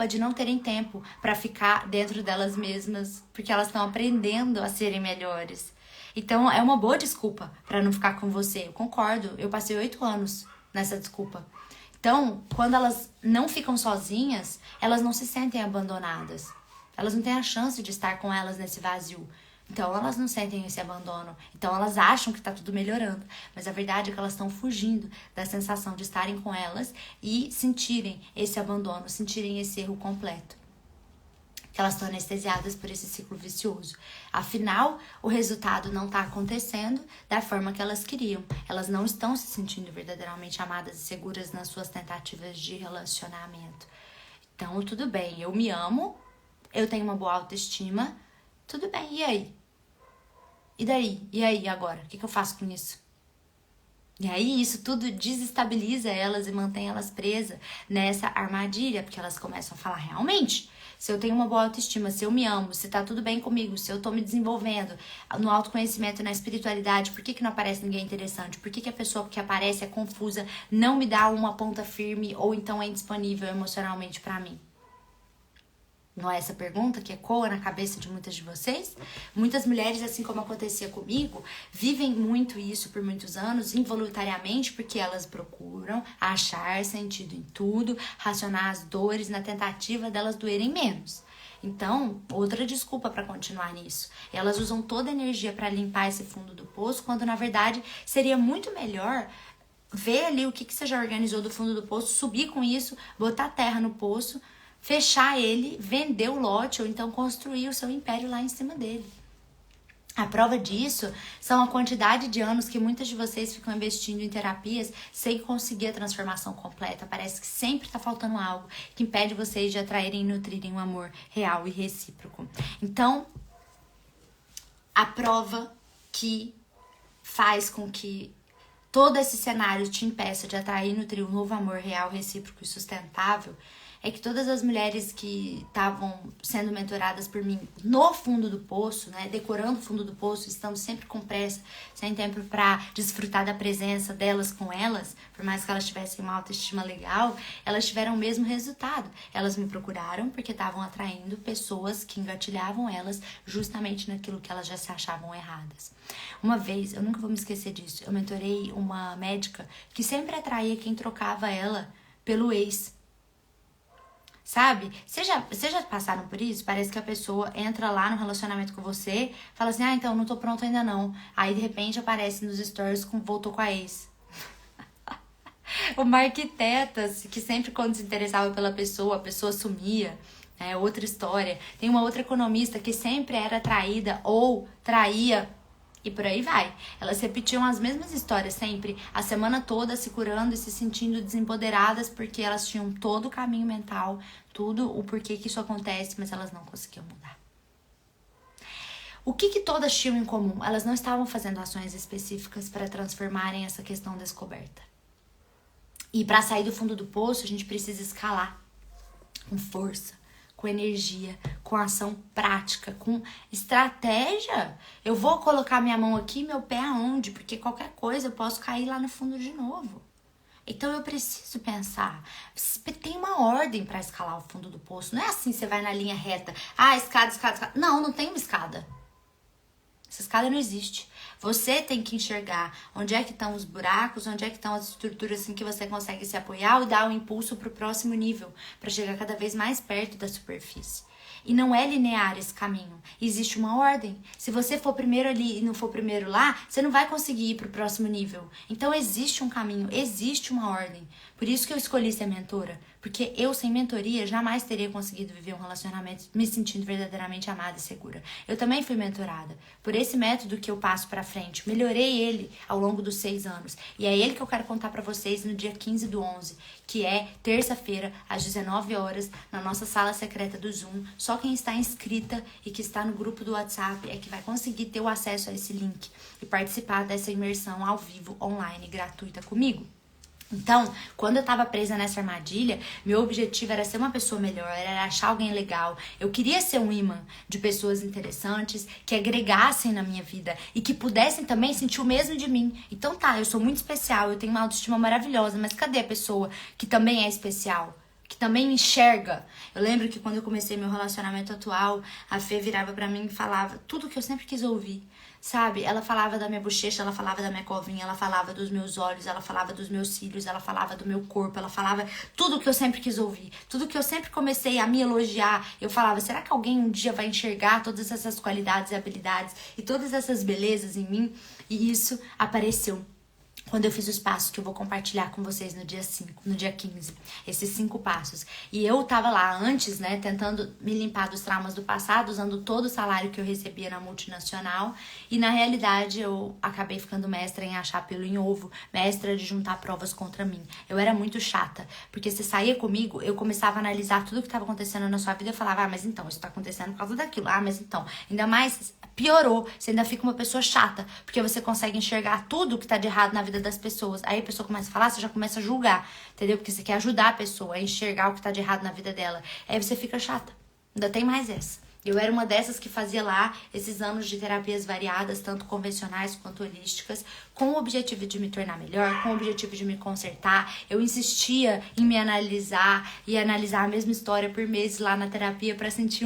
de não terem tempo para ficar dentro delas mesmas, porque elas estão aprendendo a serem melhores. Então é uma boa desculpa para não ficar com você. Eu concordo, eu passei 8 anos nessa desculpa. Então, quando elas não ficam sozinhas, elas não se sentem abandonadas. Elas não têm a chance de estar com elas nesse vazio. Então elas não sentem esse abandono. Então elas acham que tá tudo melhorando. Mas a verdade é que elas estão fugindo da sensação de estarem com elas e sentirem esse abandono, sentirem esse erro completo. Que elas estão anestesiadas por esse ciclo vicioso. Afinal, o resultado não tá acontecendo da forma que elas queriam. Elas não estão se sentindo verdadeiramente amadas e seguras nas suas tentativas de relacionamento. Então, tudo bem, eu me amo, eu tenho uma boa autoestima, tudo bem, e aí? E daí? E aí agora? O que eu faço com isso? E aí isso tudo desestabiliza elas e mantém elas presas nessa armadilha, porque elas começam a falar, realmente, se eu tenho uma boa autoestima, se eu me amo, se tá tudo bem comigo, se eu tô me desenvolvendo no autoconhecimento e na espiritualidade, por que não aparece ninguém interessante? Por que a pessoa que aparece é confusa, não me dá uma ponta firme ou então é indisponível emocionalmente pra mim? Não é essa pergunta que ecoa na cabeça de muitas de vocês? Muitas mulheres, assim como acontecia comigo, vivem muito isso por muitos anos, involuntariamente, porque elas procuram achar sentido em tudo, racionar as dores na tentativa delas doerem menos. Então, outra desculpa para continuar nisso. Elas usam toda a energia para limpar esse fundo do poço, quando na verdade seria muito melhor ver ali o que você já organizou do fundo do poço, subir com isso, botar terra no poço, fechar ele, vender o lote ou então construir o seu império lá em cima dele. A prova disso são a quantidade de anos que muitas de vocês ficam investindo em terapias sem conseguir a transformação completa. Parece que sempre está faltando algo que impede vocês de atraírem e nutrirem um amor real e recíproco. Então, a prova que faz com que todo esse cenário te impeça de atrair e nutrir um novo amor real, recíproco e sustentável é que todas as mulheres que estavam sendo mentoradas por mim no fundo do poço, né, decorando o fundo do poço, estando sempre com pressa, sem tempo para desfrutar da presença delas com elas, por mais que elas tivessem uma autoestima legal, elas tiveram o mesmo resultado. Elas me procuraram porque estavam atraindo pessoas que engatilhavam elas justamente naquilo que elas já se achavam erradas. Uma vez, eu nunca vou me esquecer disso, eu mentorei uma médica que sempre atraía quem trocava ela pelo ex. Sabe? Vocês já passaram por isso? Parece que a pessoa entra lá no relacionamento com você, fala assim, então, não tô pronto ainda não. Aí, de repente, aparece nos stories voltou com a ex. Uma arquiteta que sempre quando se interessava pela pessoa, a pessoa sumia. É outra história. Tem uma outra economista que sempre era traída ou traía. E por aí vai. Elas repetiam as mesmas histórias sempre, a semana toda se curando e se sentindo desempoderadas porque elas tinham todo o caminho mental, tudo o porquê que isso acontece, mas elas não conseguiam mudar. O que todas tinham em comum? Elas não estavam fazendo ações específicas para transformarem essa questão descoberta. E para sair do fundo do poço, a gente precisa escalar com força, com energia, com ação prática, com estratégia. Eu vou colocar minha mão aqui e meu pé aonde? Porque qualquer coisa eu posso cair lá no fundo de novo. Então eu preciso pensar. Tem uma ordem para escalar o fundo do poço. Não é assim, você vai na linha reta. Escada, escada, escada. Não tem uma escada. Essa escada não existe. Você tem que enxergar onde é que estão os buracos, onde é que estão as estruturas em que você consegue se apoiar ou dar um impulso para o próximo nível, para chegar cada vez mais perto da superfície. E não é linear esse caminho. Existe uma ordem. Se você for primeiro ali e não for primeiro lá, você não vai conseguir ir para o próximo nível. Então existe um caminho, existe uma ordem. Por isso que eu escolhi ser mentora. Porque eu, sem mentoria, jamais teria conseguido viver um relacionamento me sentindo verdadeiramente amada e segura. Eu também fui mentorada por esse método que eu passo pra frente. Melhorei ele ao longo dos 6 anos. E é ele que eu quero contar pra vocês no dia 15/11, que é terça-feira, às 19 horas, na nossa sala secreta do Zoom. Só quem está inscrita e que está no grupo do WhatsApp é que vai conseguir ter o acesso a esse link e participar dessa imersão ao vivo, online, gratuita comigo. Então, quando eu tava presa nessa armadilha, meu objetivo era ser uma pessoa melhor, era achar alguém legal. Eu queria ser um imã de pessoas interessantes, que agregassem na minha vida e que pudessem também sentir o mesmo de mim. Então tá, eu sou muito especial, eu tenho uma autoestima maravilhosa, mas cadê a pessoa que também é especial? Que também me enxerga. Eu lembro que quando eu comecei meu relacionamento atual, a Fê virava pra mim e falava tudo que eu sempre quis ouvir. Sabe, ela falava da minha bochecha, ela falava da minha covinha, ela falava dos meus olhos, ela falava dos meus cílios, ela falava do meu corpo, ela falava tudo que eu sempre quis ouvir, tudo que eu sempre comecei a me elogiar. Eu falava, será que alguém um dia vai enxergar todas essas qualidades e habilidades e todas essas belezas em mim? E isso apareceu quando eu fiz os passos que eu vou compartilhar com vocês no dia 5, no dia 15. Esses 5 passos. E eu tava lá antes, né, tentando me limpar dos traumas do passado, usando todo o salário que eu recebia na multinacional. E na realidade eu acabei ficando mestra em achar pelo em ovo, mestra de juntar provas contra mim. Eu era muito chata, porque você saía comigo, eu começava a analisar tudo que tava acontecendo na sua vida. Eu falava, mas então, isso tá acontecendo por causa daquilo. Mas então, ainda mais piorou, você ainda fica uma pessoa chata, porque você consegue enxergar tudo que tá de errado na vida das pessoas. Aí a pessoa começa a falar, você já começa a julgar, entendeu? Porque você quer ajudar a pessoa a enxergar o que tá de errado na vida dela. Aí você fica chata. Ainda tem mais essa. Eu era uma dessas que fazia lá esses anos de terapias variadas, tanto convencionais quanto holísticas, com o objetivo de me tornar melhor, com o objetivo de me consertar. Eu insistia em me analisar e analisar a mesma história por meses lá na terapia para sentir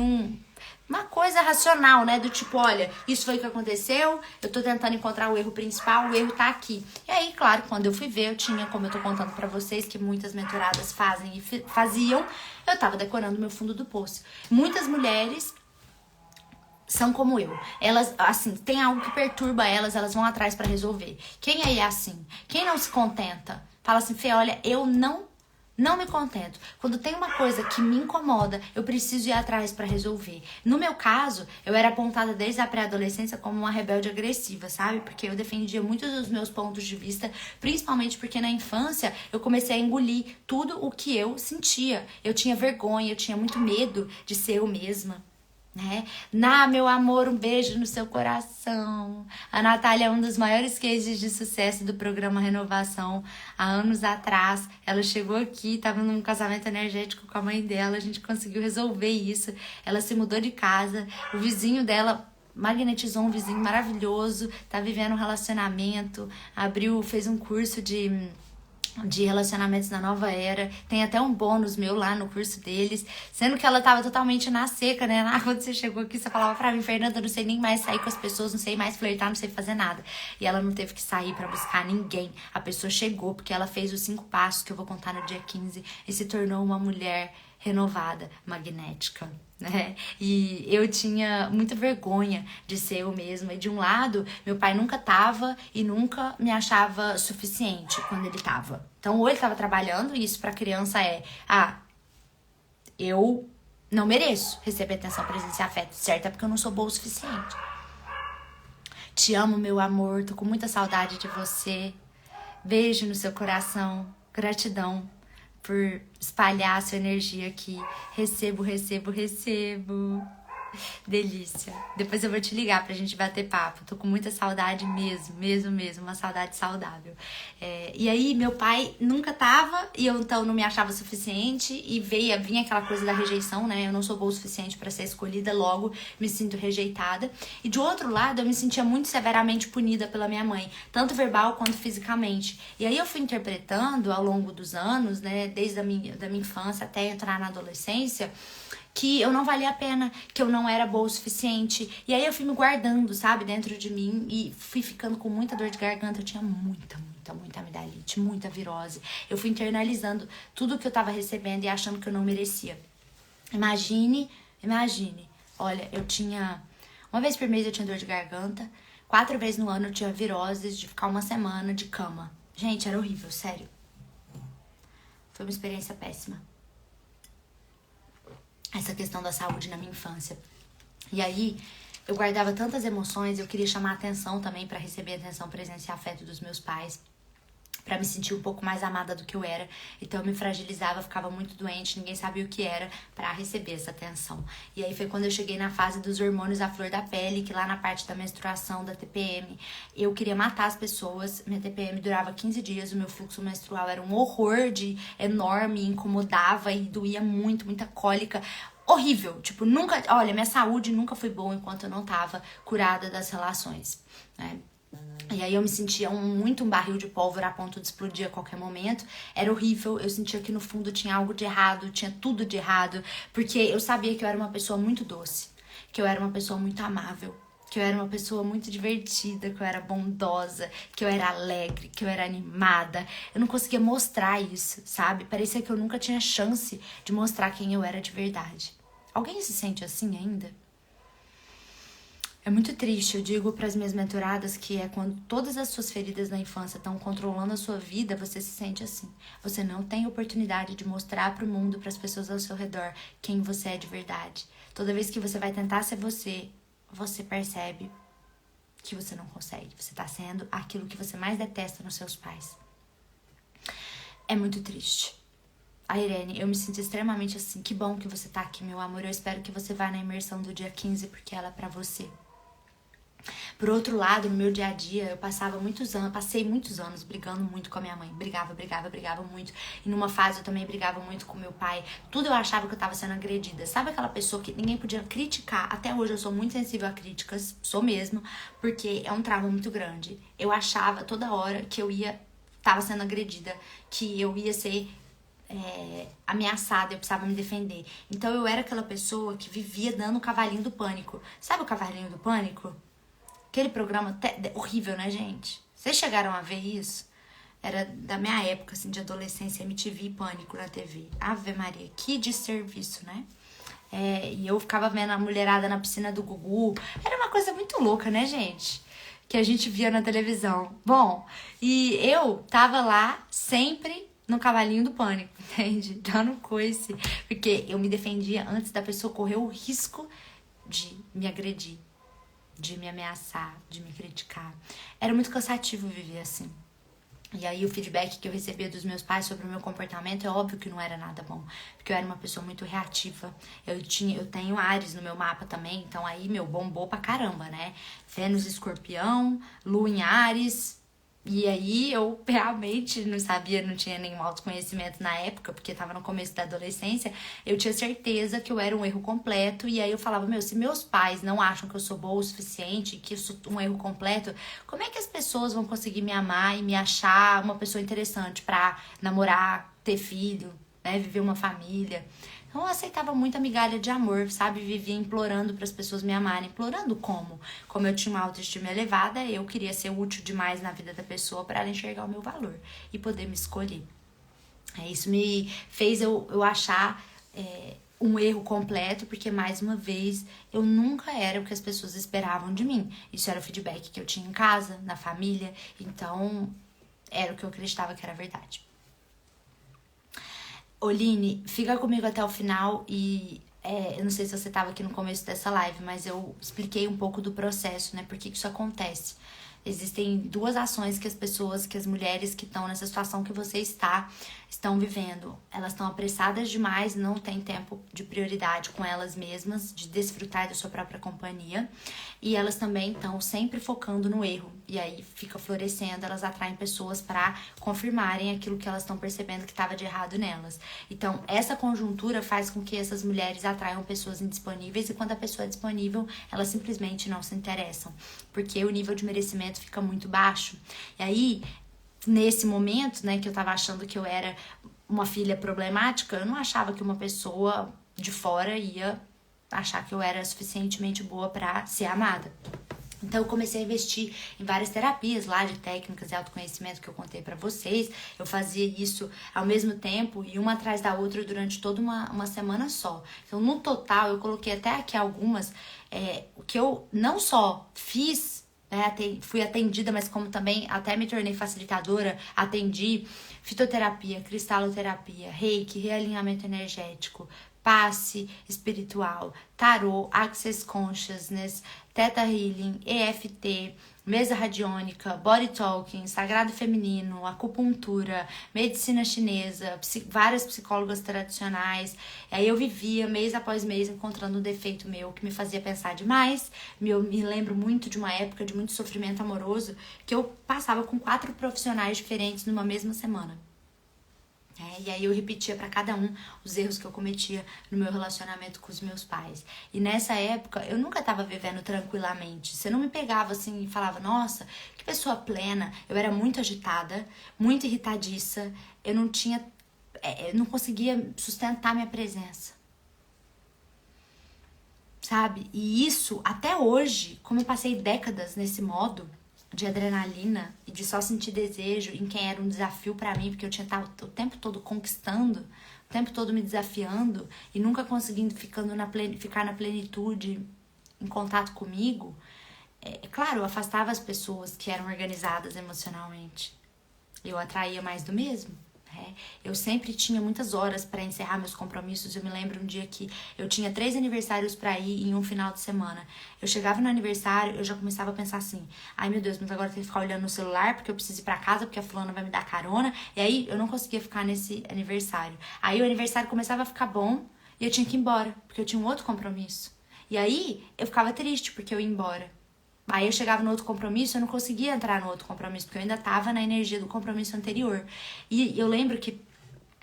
uma coisa racional, né? Do tipo, olha, isso foi o que aconteceu, eu tô tentando encontrar o erro principal, o erro tá aqui. E aí, claro, quando eu fui ver, eu tinha, como eu tô contando pra vocês, que muitas mentoradas fazem e faziam, eu tava decorando meu fundo do poço. Muitas mulheres são como eu. Elas, assim, tem algo que perturba elas, elas vão atrás pra resolver. Quem aí é assim? Quem não se contenta? Fala assim, Fê, olha, eu não me contento. Quando tem uma coisa que me incomoda, eu preciso ir atrás pra resolver. No meu caso, eu era apontada desde a pré-adolescência como uma rebelde agressiva, sabe? Porque eu defendia muitos dos meus pontos de vista, principalmente porque na infância eu comecei a engolir tudo o que eu sentia. Eu tinha vergonha, eu tinha muito medo de ser eu mesma. Né? Meu amor, um beijo no seu coração. A Natália é um dos maiores cases de sucesso do programa Renovação. Há anos atrás, ela chegou aqui, estava num casamento energético com a mãe dela, a gente conseguiu resolver isso. Ela se mudou de casa, o vizinho dela magnetizou um vizinho maravilhoso, tá vivendo um relacionamento, fez um curso de relacionamentos na nova era, tem até um bônus meu lá no curso deles, sendo que ela tava totalmente na seca, né? Quando você chegou aqui, você falava pra mim, Fernanda, eu não sei nem mais sair com as pessoas, não sei mais flertar, não sei fazer nada. E ela não teve que sair pra buscar ninguém. A pessoa chegou, porque ela fez os 5 passos que eu vou contar no dia 15 e se tornou uma mulher renovada, magnética, né? E eu tinha muita vergonha de ser eu mesma. E de um lado, meu pai nunca tava e nunca me achava suficiente quando ele tava. Então, ou ele tava trabalhando, e isso pra criança eu não mereço receber atenção, presença e afeto, certo? É porque eu não sou boa o suficiente. Te amo, meu amor, tô com muita saudade de você. Beijo no seu coração, gratidão por espalhar a sua energia aqui. Recebo. Delícia. Depois eu vou te ligar pra gente bater papo. Tô com muita saudade mesmo. Uma saudade saudável. E aí, meu pai nunca tava e eu então não me achava suficiente e vinha aquela coisa da rejeição, né? Eu não sou boa o suficiente pra ser escolhida, logo me sinto rejeitada. E de outro lado, eu me sentia muito severamente punida pela minha mãe, tanto verbal quanto fisicamente. E aí eu fui interpretando ao longo dos anos, né? Desde da minha infância até entrar na adolescência, que eu não valia a pena, que eu não era boa o suficiente. E aí eu fui me guardando, sabe, dentro de mim e fui ficando com muita dor de garganta. Eu tinha muita amidalite, muita virose. Eu fui internalizando tudo que eu tava recebendo e achando que eu não merecia. Imagine. Olha, eu tinha... Uma vez por mês eu tinha dor de garganta. 4 vezes no ano eu tinha viroses de ficar uma semana de cama. Gente, era horrível, sério. Foi uma experiência péssima. Essa questão da saúde na minha infância. E aí, eu guardava tantas emoções, eu queria chamar atenção também pra receber atenção, presença e afeto dos meus pais, pra me sentir um pouco mais amada do que eu era. Então eu me fragilizava, ficava muito doente, ninguém sabia o que era pra receber essa atenção. E aí foi quando eu cheguei na fase dos hormônios à flor da pele, que lá na parte da menstruação, da TPM, eu queria matar as pessoas. Minha TPM durava 15 dias, o meu fluxo menstrual era um horror de enorme, incomodava e doía muito, muita cólica. Horrível, tipo, nunca... Olha, minha saúde nunca foi boa enquanto eu não tava curada das relações, né? E aí eu me sentia muito um barril de pólvora a ponto de explodir a qualquer momento. Era horrível, eu sentia que no fundo tinha algo de errado, tinha tudo de errado. Porque eu sabia que eu era uma pessoa muito doce, que eu era uma pessoa muito amável, que eu era uma pessoa muito divertida, que eu era bondosa, que eu era alegre, que eu era animada. Eu não conseguia mostrar isso, sabe? Parecia que eu nunca tinha chance de mostrar quem eu era de verdade. Alguém se sente assim ainda? É muito triste, eu digo para as minhas mentoradas, que é quando todas as suas feridas na infância estão controlando a sua vida, você se sente assim. Você não tem oportunidade de mostrar para o mundo, para as pessoas ao seu redor, quem você é de verdade. Toda vez que você vai tentar ser você, você percebe que você não consegue. Você tá sendo aquilo que você mais detesta nos seus pais. É muito triste. A Irene, eu me sinto extremamente assim. Que bom que você tá aqui, meu amor. Eu espero que você vá na imersão do dia 15, porque ela é pra você. Por outro lado, no meu dia a dia, eu passei muitos anos brigando muito com a minha mãe. Brigava muito. E numa fase eu também brigava muito com meu pai. Tudo eu achava que eu tava sendo agredida. Sabe aquela pessoa que ninguém podia criticar? Até hoje eu sou muito sensível a críticas, sou mesmo, porque é um trauma muito grande. Eu achava toda hora que tava sendo agredida, que eu ia ser ameaçada, eu precisava me defender. Então eu era aquela pessoa que vivia dando o cavalinho do pânico. Sabe o cavalinho do pânico? Aquele programa horrível, né, gente? Vocês chegaram a ver isso? Era da minha época, assim, de adolescência, MTV Pânico na TV. Ave Maria, que desserviço, né? E eu ficava vendo a mulherada na piscina do Gugu. Era uma coisa muito louca, né, gente? Que a gente via na televisão. Bom, e eu tava lá sempre no cavalinho do pânico, entende? Dando coice. Porque eu me defendia antes da pessoa correr o risco de me agredir, de me ameaçar, de me criticar. Era muito cansativo viver assim. E aí o feedback que eu recebia dos meus pais sobre o meu comportamento é óbvio que não era nada bom, porque eu era uma pessoa muito reativa. Eu tenho Áries no meu mapa também, então aí bombou pra caramba, né? Vênus Escorpião, Lua em Áries. E aí eu realmente não sabia, não tinha nenhum autoconhecimento na época, porque tava no começo da adolescência. Eu tinha certeza que eu era um erro completo. E aí eu falava, se meus pais não acham que eu sou boa o suficiente, que eu sou um erro completo, como é que as pessoas vão conseguir me amar e me achar uma pessoa interessante pra namorar, ter filho, né, viver uma família? Então eu aceitava muita migalha de amor, sabe? Vivia implorando para as pessoas me amarem. Implorando como? Como eu tinha uma autoestima elevada, eu queria ser útil demais na vida da pessoa para ela enxergar o meu valor e poder me escolher. Isso me fez eu achar um erro completo, porque mais uma vez eu nunca era o que as pessoas esperavam de mim. Isso era o feedback que eu tinha em casa, na família, então era o que eu acreditava que era verdade. Oline, fica comigo até o final e eu não sei se você estava aqui no começo dessa live, mas eu expliquei um pouco do processo, né? Por que isso acontece. Existem 2 ações que as mulheres que estão nessa situação que você estão vivendo. Elas estão apressadas demais, não tem tempo de prioridade com elas mesmas, de desfrutar da sua própria companhia. E elas também estão sempre focando no erro. E aí fica florescendo, elas atraem pessoas para confirmarem aquilo que elas estão percebendo que estava de errado nelas. Então, essa conjuntura faz com que essas mulheres atraiam pessoas indisponíveis, e quando a pessoa é disponível, elas simplesmente não se interessam, porque o nível de merecimento fica muito baixo. E aí, nesse momento, né, que eu tava achando que eu era uma filha problemática, eu não achava que uma pessoa de fora ia achar que eu era suficientemente boa pra ser amada. Então eu comecei a investir em várias terapias lá de técnicas de autoconhecimento que eu contei pra vocês. Eu fazia isso ao mesmo tempo e uma atrás da outra durante toda uma semana só. Então no total eu coloquei até aqui algumas, o que eu não só fiz, né, fui atendida, mas como também até me tornei facilitadora, atendi fitoterapia, cristaloterapia, reiki, realinhamento energético, passe espiritual, tarô, access consciousness, Theta Healing, EFT, mesa radiônica, body talking, sagrado feminino, acupuntura, medicina chinesa, várias psicólogas tradicionais. Aí eu vivia mês após mês encontrando um defeito meu que me fazia pensar demais. Eu me lembro muito de uma época de muito sofrimento amoroso que eu passava com 4 profissionais diferentes numa mesma semana. E aí eu repetia pra cada um os erros que eu cometia no meu relacionamento com os meus pais. E nessa época eu nunca tava vivendo tranquilamente. Você não me pegava assim e falava, nossa, que pessoa plena. Eu era muito agitada, muito irritadiça. Eu não conseguia sustentar minha presença. Sabe? E isso, até hoje, como eu passei décadas nesse modo de adrenalina e de só sentir desejo em quem era um desafio pra mim, porque eu tinha estado o tempo todo conquistando, o tempo todo me desafiando e nunca conseguindo ficar na plenitude, em contato comigo. Claro, eu afastava as pessoas que eram organizadas emocionalmente. Eu atraía mais do mesmo. Eu sempre tinha muitas horas para encerrar meus compromissos. Eu me lembro um dia que eu tinha 3 aniversários para ir em um final de semana. Eu chegava no aniversário, eu já começava a pensar assim, ai meu Deus, mas agora eu tenho que ficar olhando no celular porque eu preciso ir pra casa, porque a fulana vai me dar carona. E aí eu não conseguia ficar nesse aniversário. Aí o aniversário começava a ficar bom e eu tinha que ir embora, porque eu tinha um outro compromisso. E aí eu ficava triste porque eu ia embora. Aí eu chegava no outro compromisso, eu não conseguia entrar no outro compromisso, porque eu ainda tava na energia do compromisso anterior. E eu lembro que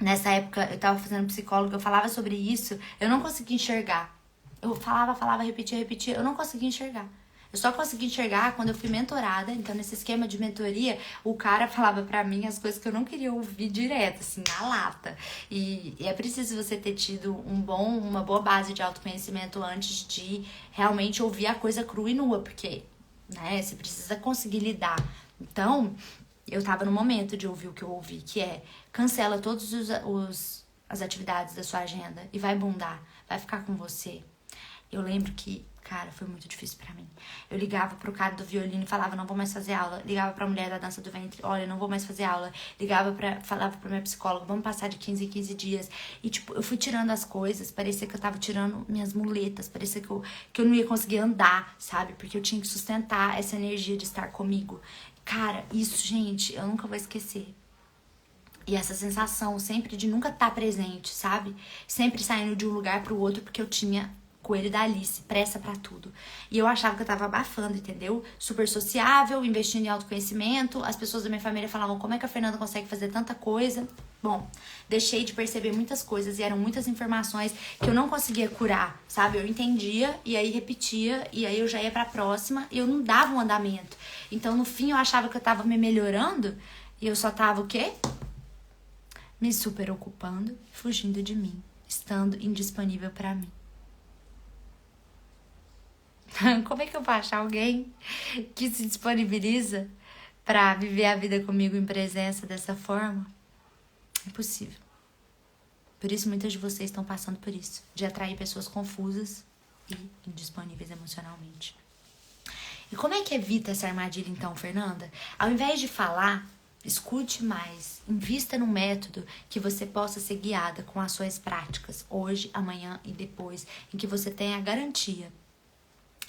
nessa época eu tava fazendo psicóloga, eu falava sobre isso, eu não conseguia enxergar. Eu falava, repetia, eu não conseguia enxergar. Eu só consegui enxergar quando eu fui mentorada. Então, nesse esquema de mentoria, o cara falava pra mim as coisas que eu não queria ouvir direto, assim, na lata. E é preciso você ter tido uma boa base de autoconhecimento antes de realmente ouvir a coisa crua e nua, porque, né, você precisa conseguir lidar. Então, eu tava no momento de ouvir o que eu ouvi, que é cancela todas as atividades da sua agenda e vai bundar, vai ficar com você. Eu lembro que, cara, foi muito difícil pra mim. Eu ligava pro cara do violino e falava, não vou mais fazer aula. Ligava pra mulher da dança do ventre, olha, não vou mais fazer aula. Falava pra minha psicóloga, vamos passar de 15 em 15 dias. E, tipo, eu fui tirando as coisas, parecia que eu tava tirando minhas muletas, parecia que eu não ia conseguir andar, sabe? Porque eu tinha que sustentar essa energia de estar comigo. Cara, isso, gente, eu nunca vou esquecer. E essa sensação sempre de nunca estar presente, sabe? Sempre saindo de um lugar pro outro porque eu tinha coelho da Alice, pressa pra tudo. E eu achava que eu tava abafando, entendeu? Super sociável, investindo em autoconhecimento. As pessoas da minha família falavam, como é que a Fernanda consegue fazer tanta coisa? Bom, deixei de perceber muitas coisas e eram muitas informações que eu não conseguia curar, sabe? Eu entendia e aí repetia e aí eu já ia pra próxima e eu não dava um andamento. Então, no fim, eu achava que eu tava me melhorando e eu só tava o quê? Me super ocupando, fugindo de mim, estando indisponível pra mim. Como é que eu vou achar alguém que se disponibiliza pra viver a vida comigo em presença dessa forma? Impossível. Por isso muitas de vocês estão passando por isso, de atrair pessoas confusas e indisponíveis emocionalmente. E como é que evita essa armadilha então, Fernanda? Ao invés de falar, escute mais, invista num método que você possa ser guiada com ações práticas, hoje, amanhã e depois, em que você tenha a garantia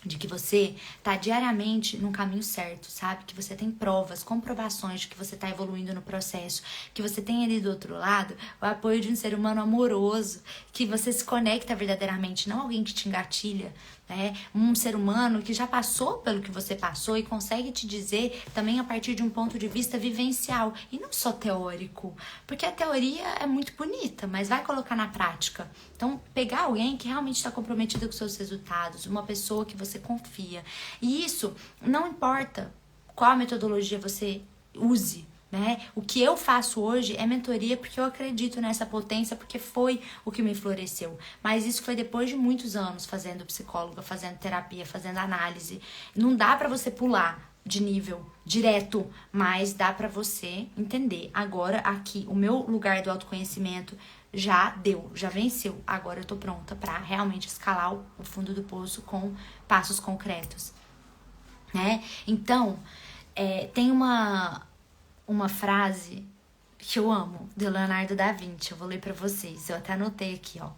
de que você tá diariamente no caminho certo, sabe? Que você tem provas, comprovações de que você tá evoluindo no processo, que você tem ali do outro lado o apoio de um ser humano amoroso, que você se conecta verdadeiramente, não alguém que te engatilha, né? Um ser humano que já passou pelo que você passou e consegue te dizer também a partir de um ponto de vista vivencial e não só teórico, porque a teoria é muito bonita, mas vai colocar na prática. Então, pegar alguém que realmente está comprometido com seus resultados, uma pessoa que você confia. E isso não importa qual metodologia você use, né? O que eu faço hoje é mentoria porque eu acredito nessa potência, porque foi o que me floresceu. Mas isso foi depois de muitos anos fazendo psicóloga, fazendo terapia, fazendo análise. Não dá pra você pular de nível direto, mas dá pra você entender. Agora aqui, o meu lugar do autoconhecimento já deu, já venceu. Agora eu tô pronta pra realmente escalar o fundo do poço com passos concretos, né? Então, tem uma frase que eu amo, de Leonardo da Vinci. Eu vou ler pra vocês, eu até anotei aqui, ó.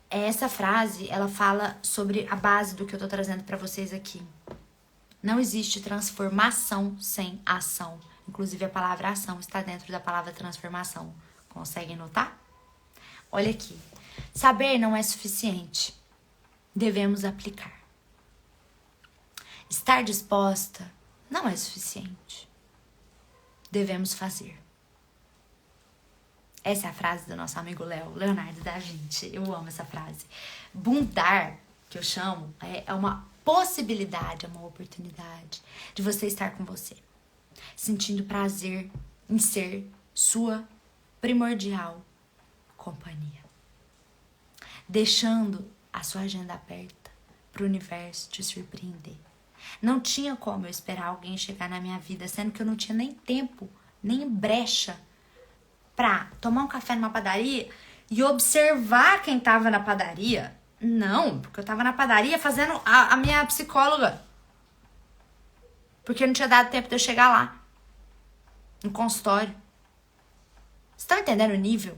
Essa frase, ela fala sobre a base do que eu tô trazendo pra vocês aqui. Não existe transformação sem ação. Inclusive, a palavra ação está dentro da palavra transformação. Conseguem notar? Olha aqui. Saber não é suficiente. Devemos aplicar. Estar disposta não é suficiente. Devemos fazer. Essa é a frase do nosso amigo Leonardo da Vinci. Eu amo essa frase. Bundar, que eu chamo, é uma possibilidade, é uma oportunidade de você estar com você, sentindo prazer em ser sua primordial companhia, deixando a sua agenda aberta para o universo te surpreender. Não tinha como eu esperar alguém chegar na minha vida, sendo que eu não tinha nem tempo, nem brecha pra tomar um café numa padaria e observar quem tava na padaria. Não, porque eu tava na padaria fazendo a minha psicóloga. Porque não tinha dado tempo de eu chegar lá, no consultório. Vocês estão entendendo o nível?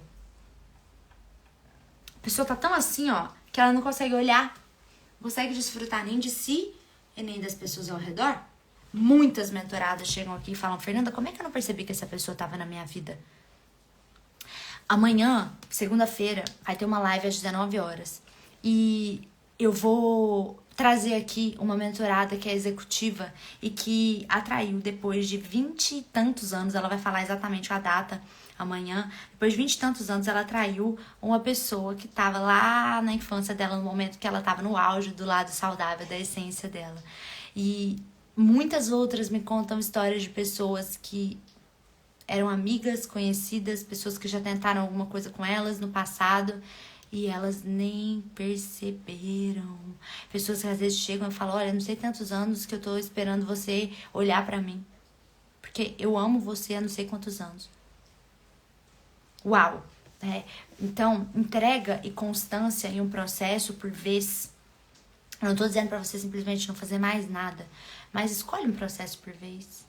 A pessoa tá tão assim, ó, que ela não consegue olhar, não consegue desfrutar nem de si e nem das pessoas ao redor. Muitas mentoradas chegam aqui e falam: Fernanda, como é que eu não percebi que essa pessoa tava na minha vida? Amanhã, segunda-feira, vai ter uma live às 19 horas. E eu vou trazer aqui uma mentorada que é executiva e que atraiu depois de 20 e tantos anos, ela vai falar exatamente a data amanhã, depois de 20 e tantos anos ela atraiu uma pessoa que estava lá na infância dela, no momento que ela estava no auge do lado saudável da essência dela. E muitas outras me contam histórias de pessoas que eram amigas, conhecidas, pessoas que já tentaram alguma coisa com elas no passado e elas nem perceberam. Pessoas que às vezes chegam e falam: olha, não sei tantos anos que eu tô esperando você olhar pra mim, porque eu amo você há não sei quantos anos. Uau! Então, entrega e constância em um processo por vez. Eu não tô dizendo pra você simplesmente não fazer mais nada, mas escolhe um processo por vez.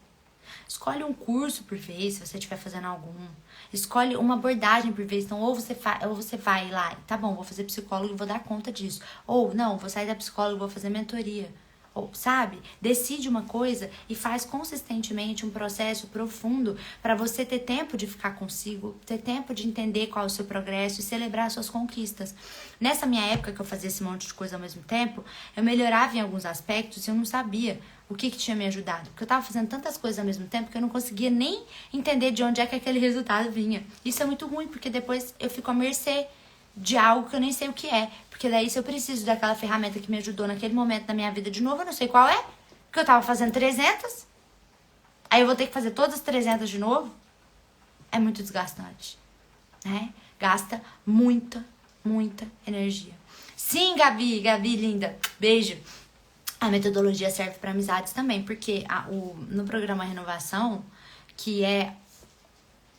Escolhe um curso por vez, se você estiver fazendo algum. Escolhe uma abordagem por vez. Então, ou você vai lá, tá bom, vou fazer psicólogo e vou dar conta disso. Ou, não, vou sair da psicóloga e vou fazer mentoria. Ou, sabe? Decide uma coisa e faz consistentemente um processo profundo para você ter tempo de ficar consigo, ter tempo de entender qual é o seu progresso e celebrar as suas conquistas. Nessa minha época que eu fazia esse monte de coisa ao mesmo tempo, eu melhorava em alguns aspectos e eu não sabia o que tinha me ajudado. Porque eu tava fazendo tantas coisas ao mesmo tempo que eu não conseguia nem entender de onde é que aquele resultado vinha. Isso é muito ruim, porque depois eu fico à mercê de algo que eu nem sei o que é. Porque daí, se eu preciso daquela ferramenta que me ajudou naquele momento da minha vida de novo, eu não sei qual é. Porque eu tava fazendo 300. Aí eu vou ter que fazer todas as 300 de novo. É muito desgastante, né? Gasta muita energia. Sim, Gabi linda. Beijo. A metodologia serve para amizades também, porque no programa Renovação, que é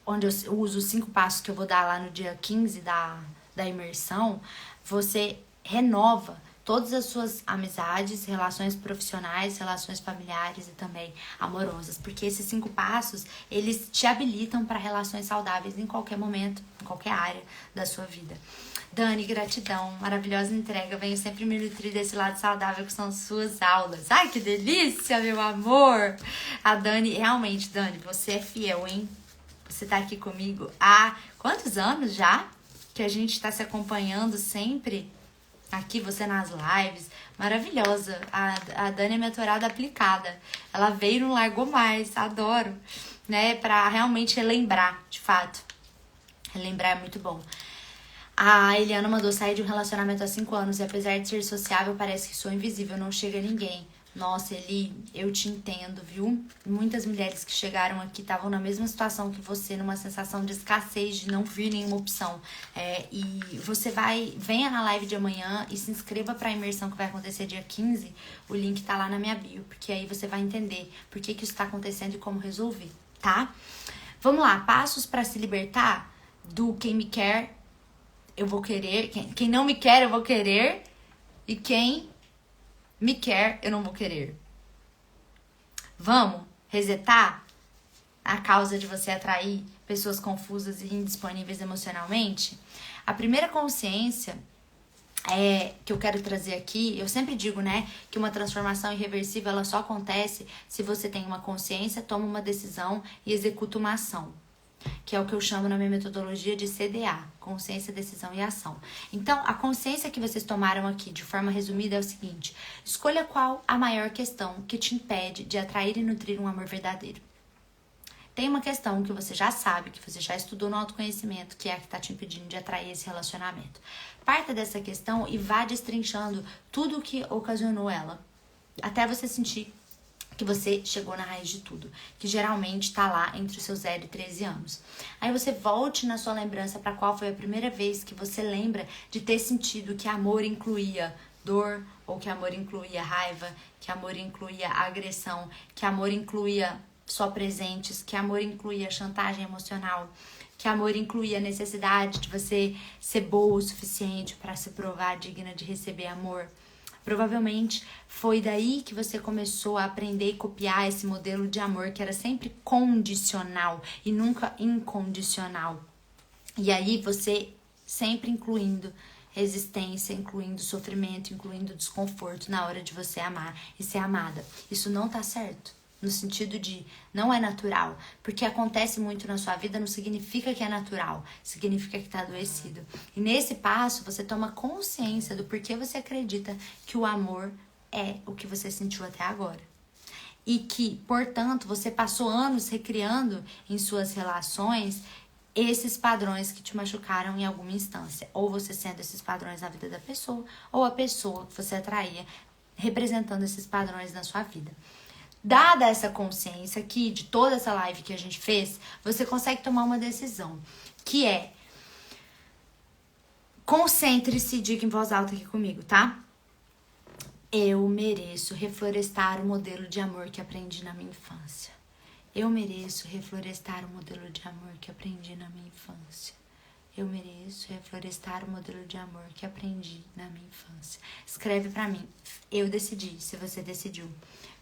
onde eu uso os 5 passos que eu vou dar lá no dia 15 da imersão, você renova todas as suas amizades, relações profissionais, relações familiares e também amorosas, porque esses 5 passos, eles te habilitam para relações saudáveis em qualquer momento, em qualquer área da sua vida. Dani, gratidão, maravilhosa entrega, venho sempre me nutrir desse lado saudável que são suas aulas. Ai, que delícia, meu amor! A Dani, realmente, Dani, você é fiel, hein? Você tá aqui comigo há quantos anos já? Que a gente tá se acompanhando sempre aqui, você nas lives, maravilhosa. A Dani é mentorada aplicada, ela veio e não largou mais, adoro, né? Pra realmente relembrar, de fato. Relembrar é muito bom. A Eliana mandou: sair de um relacionamento há 5 anos e apesar de ser sociável, parece que sou invisível, não chega a ninguém. Nossa, Eli, eu te entendo, viu? Muitas mulheres que chegaram aqui estavam na mesma situação que você, numa sensação de escassez, de não vir nenhuma opção. E você venha na live de amanhã e se inscreva para a imersão que vai acontecer dia 15. O link tá lá na minha bio, porque aí você vai entender por que isso tá acontecendo e como resolver, tá? Vamos lá, passos para se libertar do quem me quer, eu vou querer. Quem não me quer, eu vou querer. E quem me quer, eu não vou querer. Vamos resetar a causa de você atrair pessoas confusas e indisponíveis emocionalmente? A primeira consciência que eu quero trazer aqui, eu sempre digo, né, que uma transformação irreversível ela só acontece se você tem uma consciência, toma uma decisão e executa uma ação, que é o que eu chamo na minha metodologia de CDA, consciência, decisão e ação. Então, a consciência que vocês tomaram aqui, de forma resumida, é o seguinte: escolha qual a maior questão que te impede de atrair e nutrir um amor verdadeiro. Tem uma questão que você já sabe, que você já estudou no autoconhecimento, que é a que está te impedindo de atrair esse relacionamento. Parta dessa questão e vá destrinchando tudo o que ocasionou ela, até você sentir que você chegou na raiz de tudo, que geralmente está lá entre os seus 0 e 13 anos. Aí você volte na sua lembrança para qual foi a primeira vez que você lembra de ter sentido que amor incluía dor, ou que amor incluía raiva, que amor incluía agressão, que amor incluía só presentes, que amor incluía chantagem emocional, que amor incluía a necessidade de você ser boa o suficiente para se provar digna de receber amor. Provavelmente foi daí que você começou a aprender e copiar esse modelo de amor que era sempre condicional e nunca incondicional. E aí você sempre incluindo resistência, incluindo sofrimento, incluindo desconforto na hora de você amar e ser amada. Isso não tá certo. No sentido de não é natural, porque acontece muito na sua vida não significa que é natural, significa que está adoecido. E nesse passo você toma consciência do porquê você acredita que o amor é o que você sentiu até agora. E que, portanto, você passou anos recriando em suas relações esses padrões que te machucaram em alguma instância. Ou você sendo esses padrões na vida da pessoa, ou a pessoa que você atraía representando esses padrões na sua vida. Dada essa consciência aqui, de toda essa live que a gente fez, você consegue tomar uma decisão, que é: concentre-se e diga em voz alta aqui comigo, tá? Eu mereço reflorestar o modelo de amor que aprendi na minha infância. Eu mereço reflorestar o modelo de amor que aprendi na minha infância. Eu mereço reflorestar o modelo de amor que aprendi na minha infância. Escreve pra mim. Eu decidi, se você decidiu.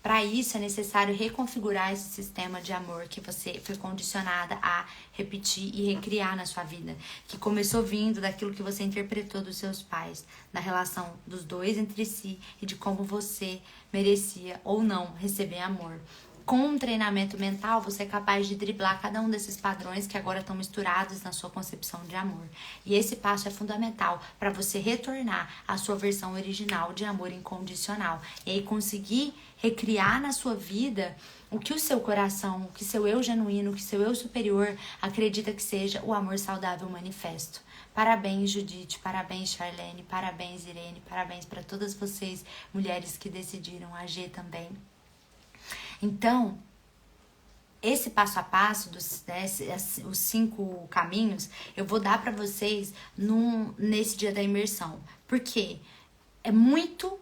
Para isso é necessário reconfigurar esse sistema de amor que você foi condicionada a repetir e recriar na sua vida, que começou vindo daquilo que você interpretou dos seus pais, da relação dos dois entre si e de como você merecia ou não receber amor. Com um treinamento mental, você é capaz de driblar cada um desses padrões que agora estão misturados na sua concepção de amor. E esse passo é fundamental para você retornar à sua versão original de amor incondicional. E aí conseguir recriar na sua vida o que o seu coração, o que seu eu genuíno, o que seu eu superior acredita que seja o amor saudável manifesto. Parabéns, Judite, parabéns, Charlene, parabéns, Irene, parabéns para todas vocês, mulheres que decidiram, a G também. Então, esse passo a passo, os 5 caminhos, eu vou dar para vocês nesse dia da imersão. Porque é muito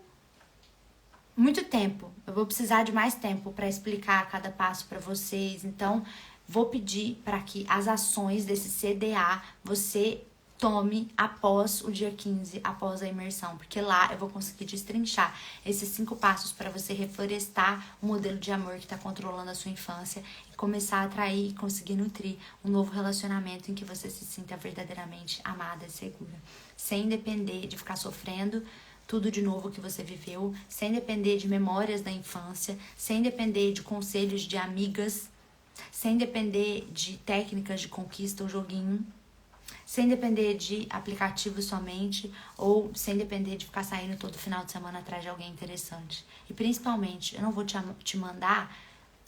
tempo. Eu vou precisar de mais tempo para explicar cada passo para vocês. Então, vou pedir para que as ações desse CDA você tome após o dia 15, após a imersão, porque lá eu vou conseguir destrinchar esses 5 passos para você reflorestar o modelo de amor que está controlando a sua infância e começar a atrair e conseguir nutrir um novo relacionamento em que você se sinta verdadeiramente amada e segura, sem depender de ficar sofrendo tudo de novo que você viveu, sem depender de memórias da infância, sem depender de conselhos de amigas, sem depender de técnicas de conquista ou joguinho, sem depender de aplicativo somente, ou sem depender de ficar saindo todo final de semana atrás de alguém interessante. E principalmente, eu não vou te mandar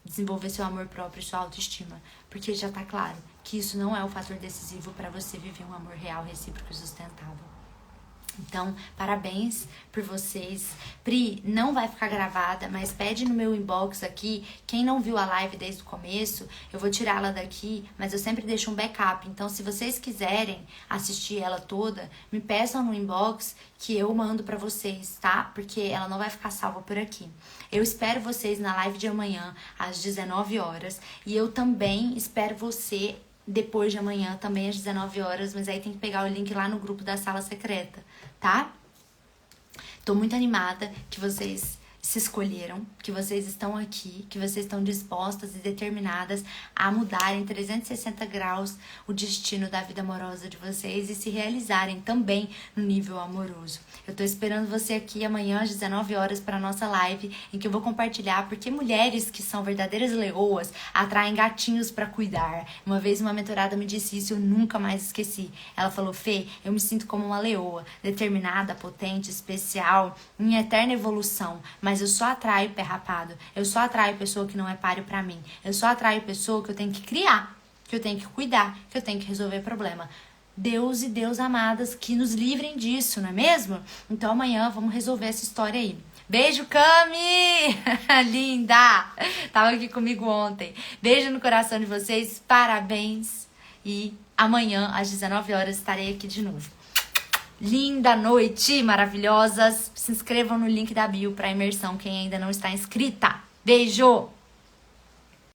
desenvolver seu amor próprio e sua autoestima, porque já tá claro que isso não é o fator decisivo para você viver um amor real, recíproco e sustentável. Então, parabéns por vocês. Pri, não vai ficar gravada, mas pede no meu inbox aqui. Quem não viu a live desde o começo, eu vou tirá-la daqui, mas eu sempre deixo um backup. Então, se vocês quiserem assistir ela toda, me peçam no inbox que eu mando pra vocês, tá? Porque ela não vai ficar salva por aqui. Eu espero vocês na live de amanhã, às 19 horas. E eu também espero você depois de amanhã, também às 19 horas. Mas aí tem que pegar o link lá no grupo da Sala Secreta, tá? Tô muito animada que vocês se escolheram, que vocês estão aqui, que vocês estão dispostas e determinadas a mudarem 360 graus o destino da vida amorosa de vocês e se realizarem também no nível amoroso. Eu tô esperando você aqui amanhã às 19 horas para nossa live, em que eu vou compartilhar porque mulheres que são verdadeiras leoas atraem gatinhos para cuidar. Uma vez uma mentorada me disse isso e eu nunca mais esqueci. Ela falou: Fê, eu me sinto como uma leoa, determinada, potente, especial, em eterna evolução, mas eu só atraio pé rapado, eu só atraio pessoa que não é páreo pra mim, eu só atraio pessoa que eu tenho que criar, que eu tenho que cuidar, que eu tenho que resolver problema. Deus e Deus amadas que nos livrem disso, não é mesmo? Então amanhã vamos resolver essa história aí. Beijo, Cami! Linda! Tava aqui comigo ontem. Beijo no coração de vocês, parabéns. E amanhã às 19 horas estarei aqui de novo. Linda noite, maravilhosas. Se inscrevam no link da bio para imersão, quem ainda não está inscrita. Beijo!